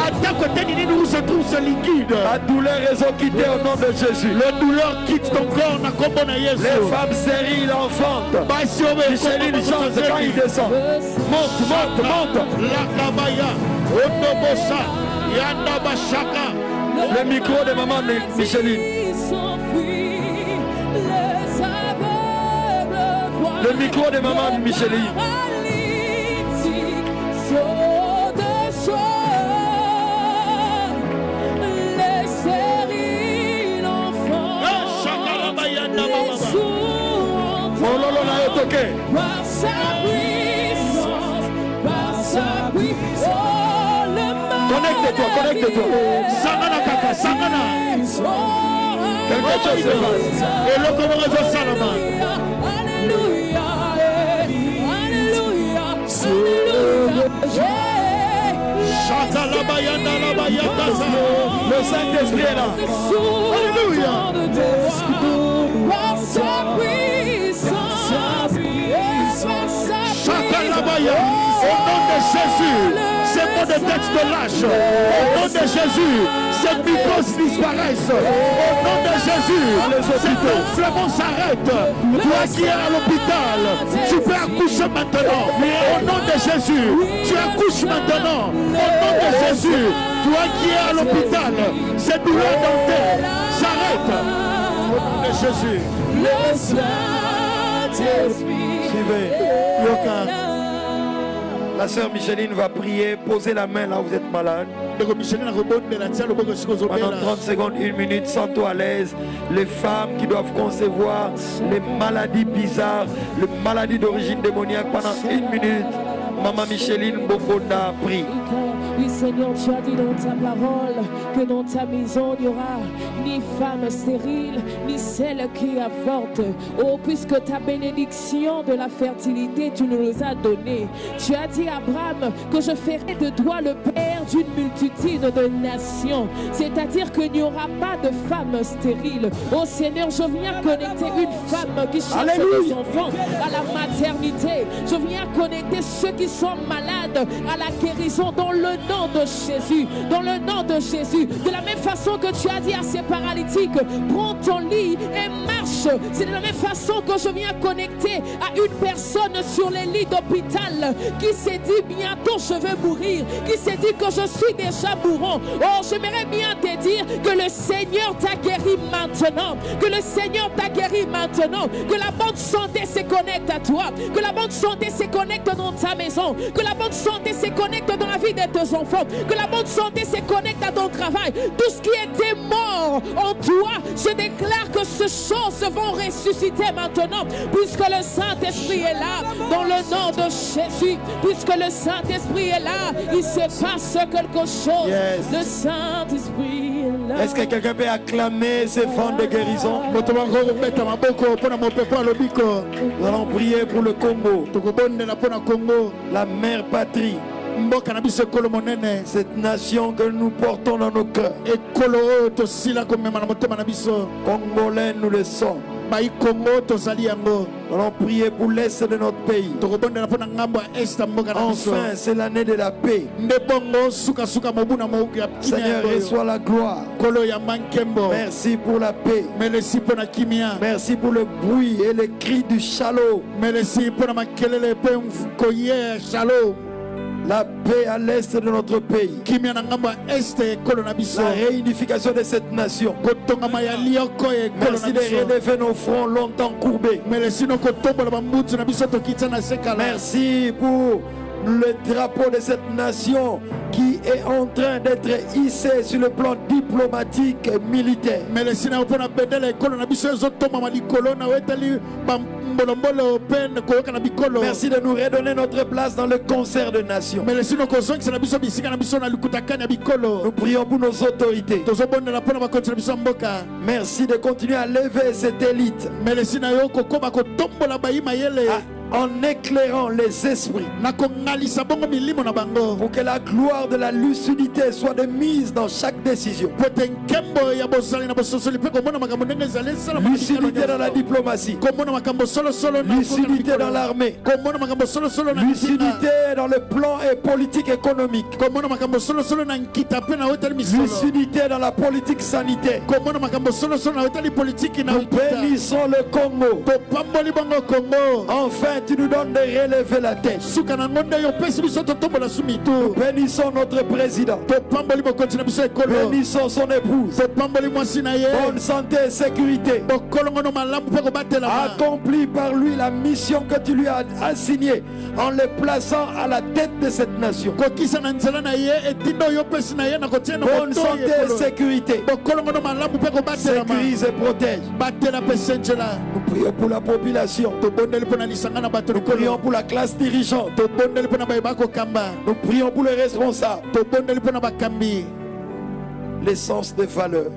À ta côté, où se trouve ce liquide. La douleur est quittée au nom de Jésus. La douleur quitte ton corps. Les femmes stériles enfantent. Micheline chante quand il descend. Monte. La kabaya. Otobosa. Yanda bashaka. Le micro de maman Micheline. Le micro de maman Micheline. Par sa puissance, Connecte-toi. Sangana kaka, sangana. Quelque chose se passe. Et le commence au Salama. Alléluia. Alléluia. Alléluia. Chata la bayanda la bayanda. Le Saint-Esprit est là. Alléluia. Chata la bayanda. Au nom de Jésus, ces mots de texte de lâche. Au nom de Jésus, ces mycoses disparaissent. Au nom de Jésus, cet enflement s'arrête. Toi qui es à l'hôpital, tu peux accoucher maintenant. Au nom de Jésus, tu accouches maintenant. Au nom de Jésus, toi qui es à l'hôpital, ces douleurs dentaires s'arrêtent. Au nom de Jésus. Le Saint-Esprit. Suivez. La sœur Micheline va prier. Posez la main là où vous êtes malade. Pendant 30 secondes, 1 minute, sens-toi à l'aise. Les femmes qui doivent concevoir les maladies bizarres, les maladies d'origine démoniaque, pendant 1 minute, Maman Micheline Bokonda prie. Oui Seigneur, tu as dit dans ta parole que dans ta maison il n'y aura ni femme stérile, ni celle qui avorte. Oh, puisque ta bénédiction de la fertilité, tu nous as donnée. Tu as dit à Abraham que je ferai de toi le père d'une multitude de nations. C'est-à-dire qu'il n'y aura pas de femme stérile. Oh Seigneur, je viens connecter une femme qui cherche des enfants à la maternité. Je viens connecter ceux qui sont malades à la guérison dans le nom de Jésus, dans le nom de Jésus. De la même façon que tu as dit à ces paralytiques, prends ton lit et marche. C'est de la même façon que je viens connecter à une personne sur les lits d'hôpital qui s'est dit bientôt je vais mourir, qui s'est dit que je suis déjà mourant. Oh, j'aimerais bien te dire que le Seigneur t'a guéri maintenant, que le Seigneur t'a guéri maintenant, que la bonne santé se connecte à toi, que la bonne santé se connecte dans ta maison, que la bonne santé se connecte dans la vie de tes enfants, que la bonne santé se connecte à ton travail. Tout ce qui était mort en toi, je déclare que ces choses vont ressusciter maintenant, puisque le Saint-Esprit est là, dans le nom de Jésus. Puisque le Saint-Esprit est là, il se passe quelque chose. Yes. Le Saint-Esprit est là. Est-ce que quelqu'un peut acclamer ces vents de guérison? Nous allons prier pour le Congo, la mère patrie, cette nation que nous portons dans nos cœurs. Congolais, nous le sommes. Nous allons prier pour l'Est de notre pays. Enfin, c'est l'année de la paix. Seigneur, reçois la gloire. Merci pour la paix. Merci pour le bruit et les cris du shalom. La paix à l'est de notre pays. La réunification de cette nation. Merci de relever nos fronts longtemps courbés. Merci pour le drapeau de cette nation qui est en train d'être hissé sur le plan diplomatique et militaire. Merci de nous redonner notre place dans le concert de nations. Nous prions pour nos autorités. Merci de continuer à lever cette élite en éclairant les esprits pour que la gloire de la lucidité soit de mise dans chaque décision. Lucidité dans la diplomatie, lucidité dans l'armée, lucidité dans le plan et politique économique, lucidité dans la politique sanitaire. Nous bénissons le Congo. Enfin, tu nous donnes de relever la tête. Nous bénissons notre président. Bénissons son épouse. Bonne santé et sécurité. Accomplis par lui la mission que tu lui as assignée en le plaçant à la tête de cette nation. Bonne santé et sécurité. Sécurise et protège. Nous prions pour la population. Nous prions pour la classe dirigeante. Nous prions pour les responsables. L'essence des valeurs.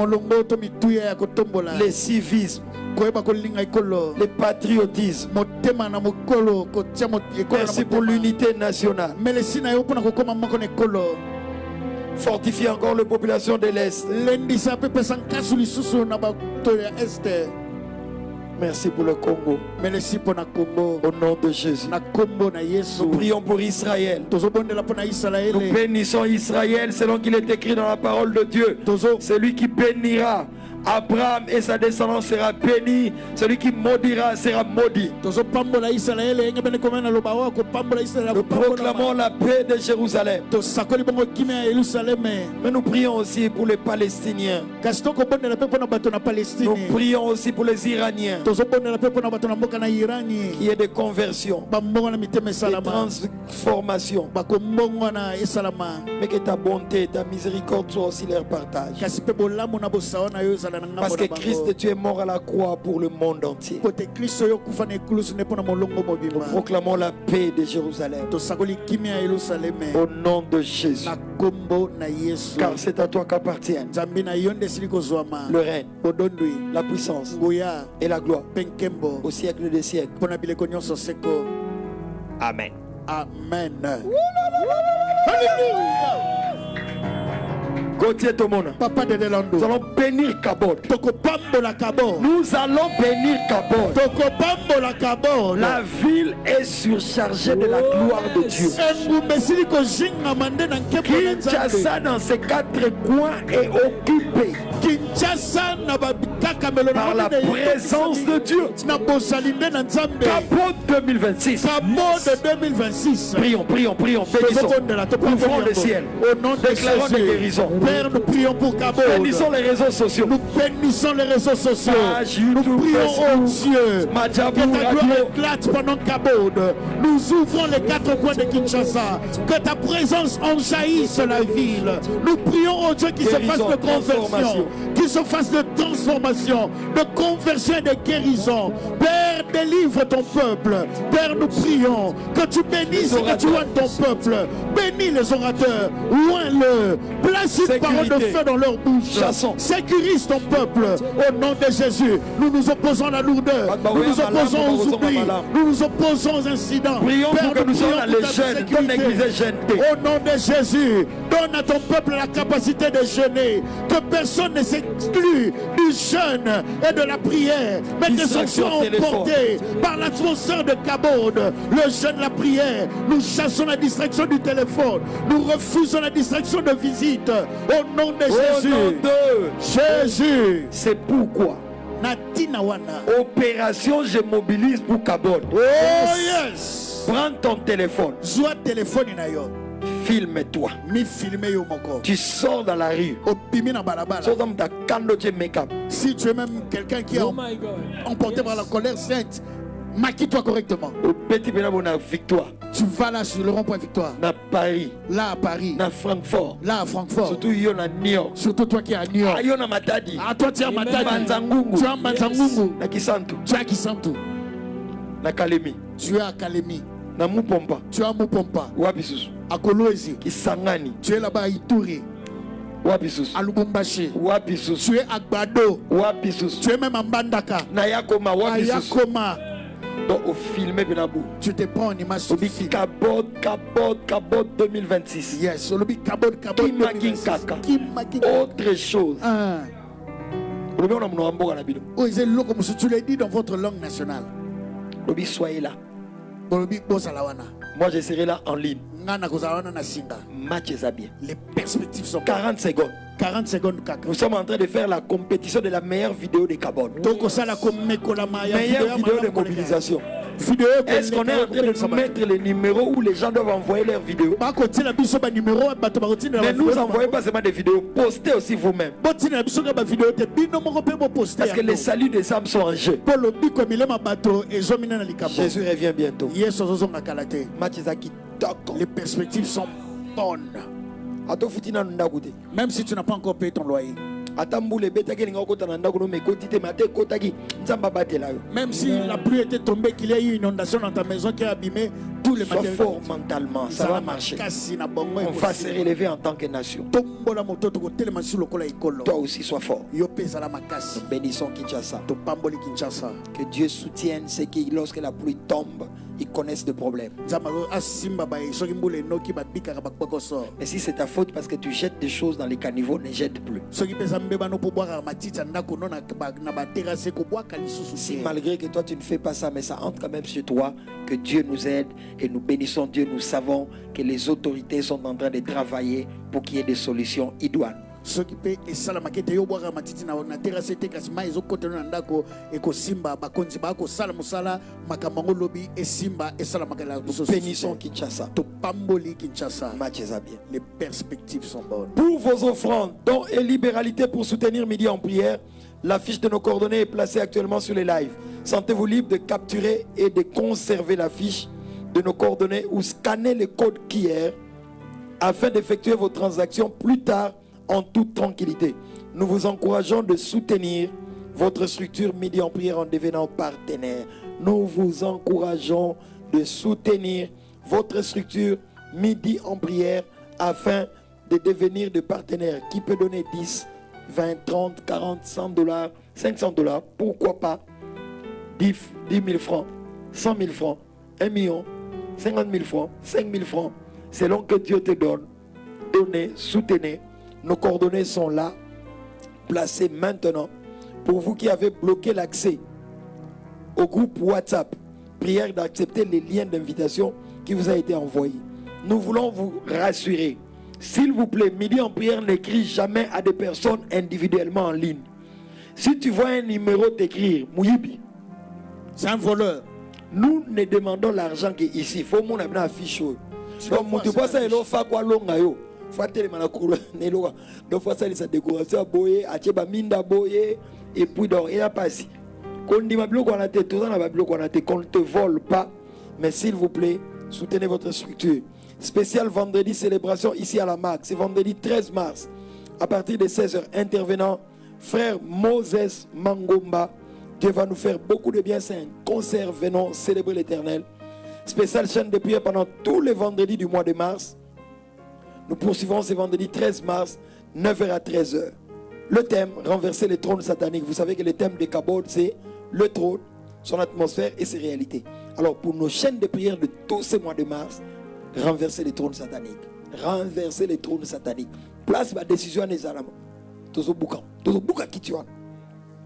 le civisme, le patriotisme. Merci pour l'unité nationale. Fortifie encore la population de l'Est. Merci pour le Congo. Au nom de Jésus. Nous prions pour Israël. Nous bénissons Israël selon qu'il est écrit dans la parole de Dieu. Celui qui bénira Abraham et sa descendance sera béni. Celui qui maudira sera maudit. Nous proclamons la paix de Jérusalem. Mais nous prions aussi pour les Palestiniens. Nous prions aussi pour les Iraniens. Qu'il y ait des conversions, des transformations. Mais que ta bonté et ta miséricorde soient aussi leur partage. Parce que Christ, tu es mort à la croix pour le monde entier. Nous proclamons la paix de Jérusalem. Au nom de Jésus. Car c'est à toi qu'appartiennent le règne, la puissance et la gloire au siècle des siècles. Amen. Amen. Gauthier Tomona. Papa de Delando. Nous allons bénir Kabod. Nous allons bénir Kabod. La ville est surchargée de la gloire de Dieu. Kinshasa dans ses 4 coins est occupé par la présence de Dieu. Kabod 2026. Prions. Bénissons. Ouvrons le ciel. Au nom de Déclarons des guérisons. Père, nous prions pour Kabod. Bénissons les réseaux sociaux. Nous bénissons les réseaux sociaux. Nous prions, oh Dieu, que ta gloire éclate pendant Kabod. Nous ouvrons les 4 coins de Kinshasa. Que ta présence enjahisse la ville. Nous prions, oh Dieu, qu'il se fasse de conversion, qu'il se fasse de transformation, de conversion et de guérison. Père, délivre ton peuple. Père, nous prions que tu bénisses et que tu oignes ton peuple. Bénis les orateurs. Oins-le. Place une parole de feu dans leur bouche. Sécurise ton peuple. Au nom de Jésus, nous nous opposons à la lourdeur. Nous nous opposons aux oublis. Nous nous opposons aux incidents. Prions pour que nous soyons les jeunes. Donne l'église jeûner. Au nom de Jésus, donne à ton peuple la capacité de jeûner. Que personne ne s'exclue du jeûne et de la prière. Mais que ce soit emporté par l'atmosphère de Kabod. Le jeûne, la prière. Nous chassons la distraction du téléphone. Nous refusons la distraction de visite. Au nom de Jésus. Au nom de Jésus. C'est pourquoi opération je mobilise pour Kabod. Oh yes. Prends ton téléphone. Filme-toi. Tu sors dans la rue. Si tu es même quelqu'un qui est emporté par la colère sainte, maquille-toi correctement. Tu vas là sur le rond-point Victoire. Là à Paris. Là à Francfort. Surtout toi qui es à New York. Ah, toi tu es à Matadi. Tu es à Manzangungu. Tu es à Kisantu. Tu es à Kalemi. Tu es à Mupompa. À Kolwezi. Tu es là-bas à Ituri. À Lubumbashi. Tu es à Gbado. Tu es même à Mbandaka. À Yakoma. Donc, au filmé Benabou. Tu te prends en image sur film. Kabod 2026. Yes, Kabod 2026. Autre chose. Tu l'as dit dans votre langue nationale. Soyez là. Moi je serai là en ligne. Match est bien. Les perspectives sont 40 secondes. 40 secondes. Nous sommes en train de faire la compétition de la meilleure vidéo de Kabod. Meilleure vidéo de mobilisation. Est-ce qu'on est en train de mettre les numéros où les gens doivent envoyer leurs vidéos? Ne nous envoyez pas seulement des vidéos, postez aussi vous-même. Parce que les saluts des âmes sont en jeu. Jésus revient bientôt. Les perspectives sont bonnes. Même si tu n'as pas encore payé ton loyer. Même si la pluie était tombée, qu'il y a eu une inondation dans ta maison qui a abîmé tous les Sois fort mentalement, ça va marcher. On va se relever en tant que nation. Toi aussi, sois fort. Nous bénissons Kinshasa. Que Dieu soutienne ceux qui, lorsque la pluie tombe, ils connaissent des problèmes. Et si c'est ta faute parce que tu jettes des choses dans les caniveaux, ne jette plus. Si malgré que toi tu ne fais pas ça, mais ça entre quand même chez toi, que Dieu nous aide et nous bénissons Dieu. Nous savons que les autorités sont en train de travailler pour qu'il y ait des solutions idoines. Bénissons Kinshasa. Les perspectives sont bonnes. Pour vos offrandes, dons et libéralité pour soutenir Midi en prière, l'affiche de nos coordonnées est placée actuellement sur les lives. Sentez-vous libre de capturer et de conserver l'affiche de nos coordonnées ou scanner le code QR afin d'effectuer vos transactions plus tard en toute tranquillité. Nous vous encourageons de soutenir votre structure Midi en prière en devenant partenaire. Nous vous encourageons de soutenir votre structure Midi en prière afin de devenir de partenaire qui peut donner 10, 20, 30, 40, 100 $, 500 $, pourquoi pas 10 000 francs, 100 000 francs, 1 million, 50 000 francs, 5 000 francs, selon que Dieu te donne. Donnez, soutenez. Nos coordonnées sont là, placées maintenant. Pour vous qui avez bloqué l'accès au groupe WhatsApp, prière d'accepter les liens d'invitation qui vous a été envoyés. Nous voulons vous rassurer. S'il vous plaît, Midi en prière n'écrit jamais à des personnes individuellement en ligne. Si tu vois un numéro t'écrire, Mouyibi, c'est un voleur. Nous ne demandons l'argent qu'ici. Il faut que nous ayons une affiche. Donc, tu vois ça, il faut quoi l'ongayo. Faut tellement la couleur. Donc, faut ça, sa décoration boye, acheba minda boye, et puis donc, il n'y a pas si. Qu'on dit ma bloc, on a tout ça, qu'on ne te vole pas. Mais s'il vous plaît, soutenez votre structure. Spécial vendredi célébration ici à la MAC. C'est vendredi 13 mars. À partir de 16h, intervenant frère Moses Mangomba. Dieu va nous faire beaucoup de bien. C'est un concert. Venons célébrer l'Éternel. Spéciale chaîne de prière pendant tous les vendredis du mois de mars. Nous poursuivons ce vendredi 13 mars, 9h à 13h. Le thème, renverser les trônes sataniques. Vous savez que le thème de Kabod, c'est le trône, son atmosphère et ses réalités. Alors pour nos chaînes de prière de tous ces mois de mars, renverser les trônes sataniques. Renverser les trônes sataniques. Place ma décision à Nezalama. Tozo Bouka qui tu as.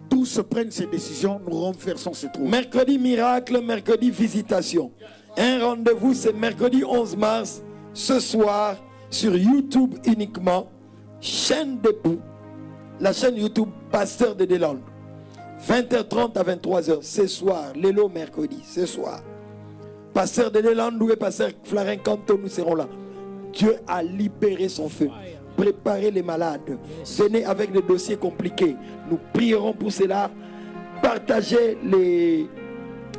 Tous se prennent ces décisions, nous renversons ces trônes. Mercredi miracle, mercredi visitation. Un rendez-vous, c'est mercredi 11 mars, ce soir, sur YouTube uniquement. Chaîne debout. La chaîne YouTube Pasteur de Deland. 20h30 à 23h, ce soir. Lélo mercredi, ce soir. Pasteur de Deland et Pasteur Flarin Canton, nous serons là. Dieu a libéré son feu. Préparez les malades. Venez avec des dossiers compliqués. Nous prierons pour cela. Partagez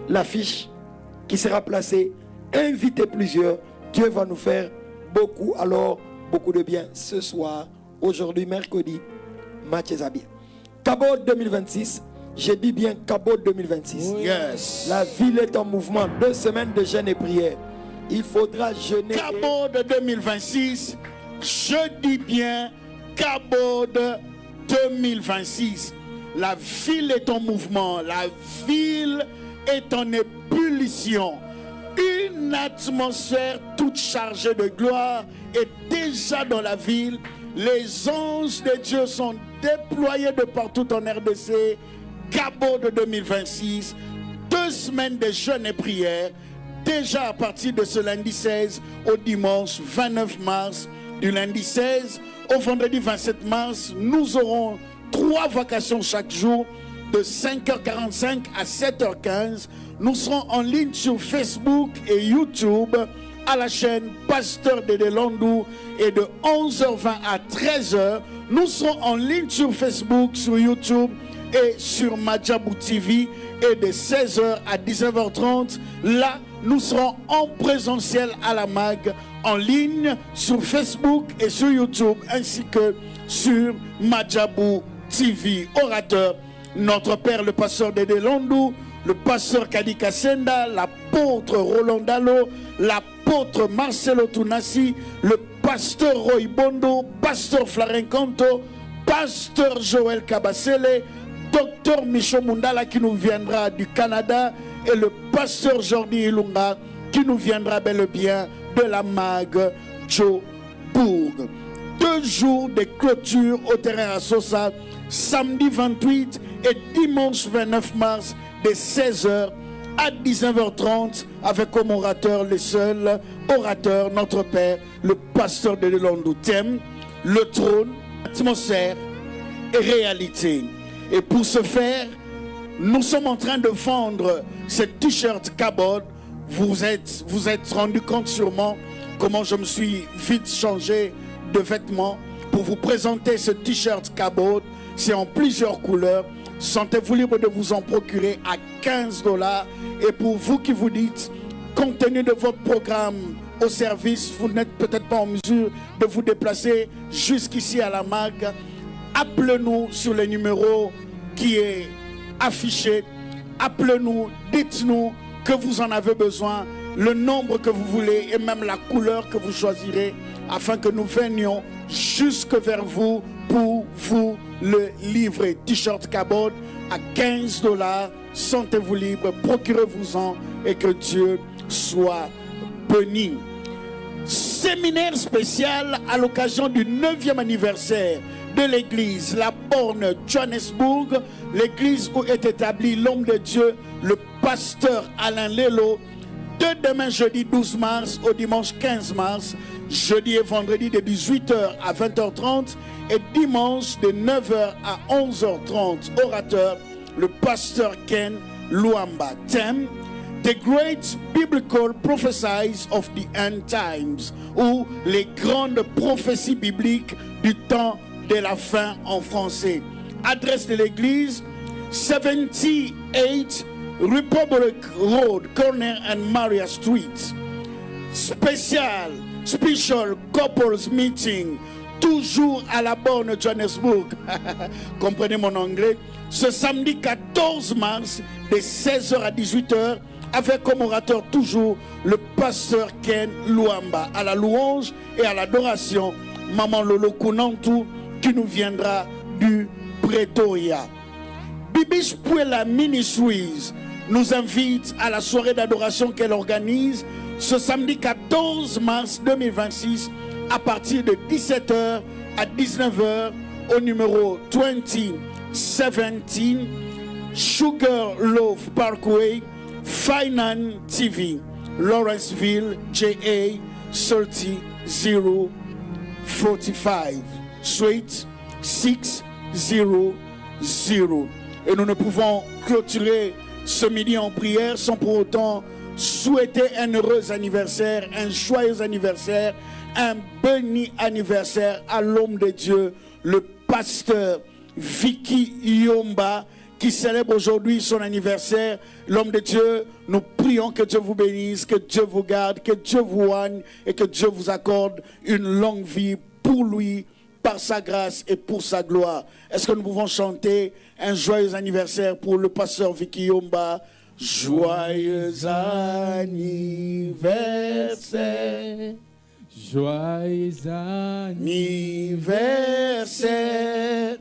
l'affiche qui sera placée. Invitez plusieurs. Dieu va nous faire beaucoup, alors beaucoup de bien ce soir. Aujourd'hui, mercredi, Mathieu Zabir. Kabod 2026. Je dis bien Kabod 2026. Yes. La ville est en mouvement. 2 semaines de jeûne et prière. Il faudra jeûner. Kabod 2026. Je dis bien Kabod 2026. La ville est en mouvement. La ville est en ébullition. Une atmosphère toute chargée de gloire est déjà dans la ville. Les anges de Dieu sont déployés de partout en RDC. Kabod 2026. 2 semaines de jeûne et prière. Déjà à partir de ce lundi 16 au dimanche 29 mars. Du lundi 16 au vendredi 27 mars, nous aurons 3 vacations chaque jour de 5h45 à 7h15. Nous serons en ligne sur Facebook et YouTube à la chaîne Pasteur de Delandou et de 11h20 à 13h. Nous serons en ligne sur Facebook, sur YouTube et sur Madjabou TV et de 16h à 19h30. Là, nous serons en présentiel à la MAG, en ligne sur Facebook et sur YouTube, ainsi que sur Madjabou TV. Orateur, notre Père le pasteur de Delandou, le pasteur Kadi Kassenda, l'apôtre Roland Dalo, l'apôtre Marcelo Tunasi, le pasteur Roy Bondo, pasteur Flarencanto, pasteur Joël Kabasele, docteur Micho Mundala qui nous viendra du Canada et le pasteur Jordi Ilunga qui nous viendra bel et bien de la MAG Joburg. 2 jours de clôture au terrain à Sosa, samedi 28 et dimanche 29 mars de 16h à 19h30 avec comme orateur le seul orateur, notre Père, le pasteur de Delondou. Thème, le trône, atmosphère et réalité. Et pour ce faire, nous sommes en train de vendre ce t-shirt Cabot. Vous êtes rendu compte sûrement comment je me suis vite changé de vêtements pour vous présenter ce t-shirt Cabot. C'est en plusieurs couleurs. Sentez-vous libre de vous en procurer à 15 $. Et pour vous qui vous dites, compte tenu de votre programme au service, vous n'êtes peut-être pas en mesure de vous déplacer jusqu'ici à la MAG, appelez-nous sur le numéro qui est affiché. Appelez-nous, dites-nous que vous en avez besoin, le nombre que vous voulez et même la couleur que vous choisirez afin que nous venions jusque vers vous pour vous le livrer. T-shirt Cabot à 15 $. Sentez-vous libre, procurez-vous-en et que Dieu soit béni. Séminaire spécial à l'occasion du 9e anniversaire de l'église La Borne Johannesburg, l'église où est établi l'homme de Dieu, le pasteur Alain Lelo, de demain jeudi 12 mars au dimanche 15 mars, jeudi et vendredi de 18h à 20h30 et dimanche de 9h à 11h30. Orateur, le pasteur Ken Luamba. Thème, The Great Biblical Prophecies of the End Times, ou les grandes prophéties bibliques du temps de la fin en français. Adresse de l'église, 78 Republic Road, Corner and Maria Street. Special Couples Meeting, toujours à la Borne Johannesburg. Comprenez mon anglais. Ce samedi 14 mars, de 16h à 18h, avec comme orateur toujours le pasteur Ken Luamba. À la louange et à l'adoration, Maman Lolo Kunantu, qui nous viendra du Pretoria. Bibish Puela Ministries nous invite à la soirée d'adoration qu'elle organise ce samedi 14 mars 2026 à partir de 17h à 19h au numéro 2017 Sugar Loaf Parkway, Finan TV, Lawrenceville, JA 30045, Suite 600. Et nous ne pouvons clôturer ce midi en prière sans pour autant souhaiter un heureux anniversaire, un joyeux anniversaire, un béni anniversaire à l'homme de Dieu, le pasteur Vicky Yomba, qui célèbre aujourd'hui son anniversaire. L'homme de Dieu, nous prions que Dieu vous bénisse, que Dieu vous garde, que Dieu vous oigne et que Dieu vous accorde une longue vie pour lui, par sa grâce et pour sa gloire. Est-ce que nous pouvons chanter un joyeux anniversaire pour le pasteur Vicky Yomba? Joyeux anniversaire. Joyeux anniversaire.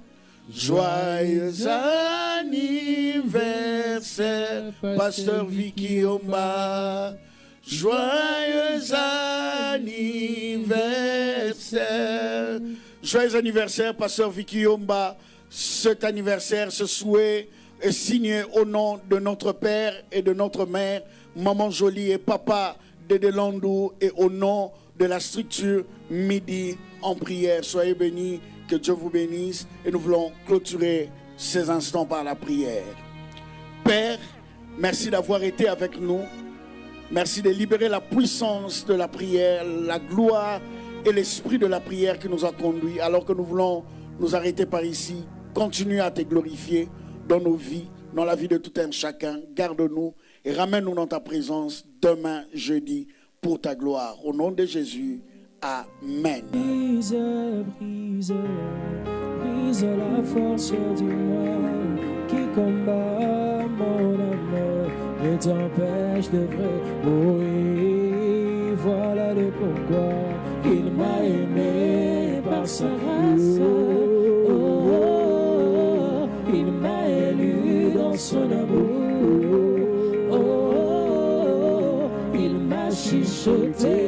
Joyeux anniversaire, pasteur Vicky Yomba. Joyeux anniversaire. Joyeux anniversaire, pasteur Vicky Yomba. Cet anniversaire, ce souhait est signé au nom de notre père et de notre mère, maman Jolie et papa Dédé Landou, et au nom de la structure Midi en prière. Soyez bénis, que Dieu vous bénisse, et nous voulons clôturer ces instants par la prière. Père, merci d'avoir été avec nous. Merci de libérer la puissance de la prière, la gloire et l'esprit de la prière qui nous a conduits. Alors que nous voulons nous arrêter par ici, continue à te glorifier dans nos vies, dans la vie de tout un chacun. Garde-nous et ramène-nous dans ta présence demain, jeudi, pour ta gloire. Au nom de Jésus, Amen. Brise, brise, brise la force du mal qui combat mon amour. t'empêche de vrai. Oui, voilà le pourquoi il m'a aimé par sa grâce. Il m'a élu dans son amour. Il m'a chuchoté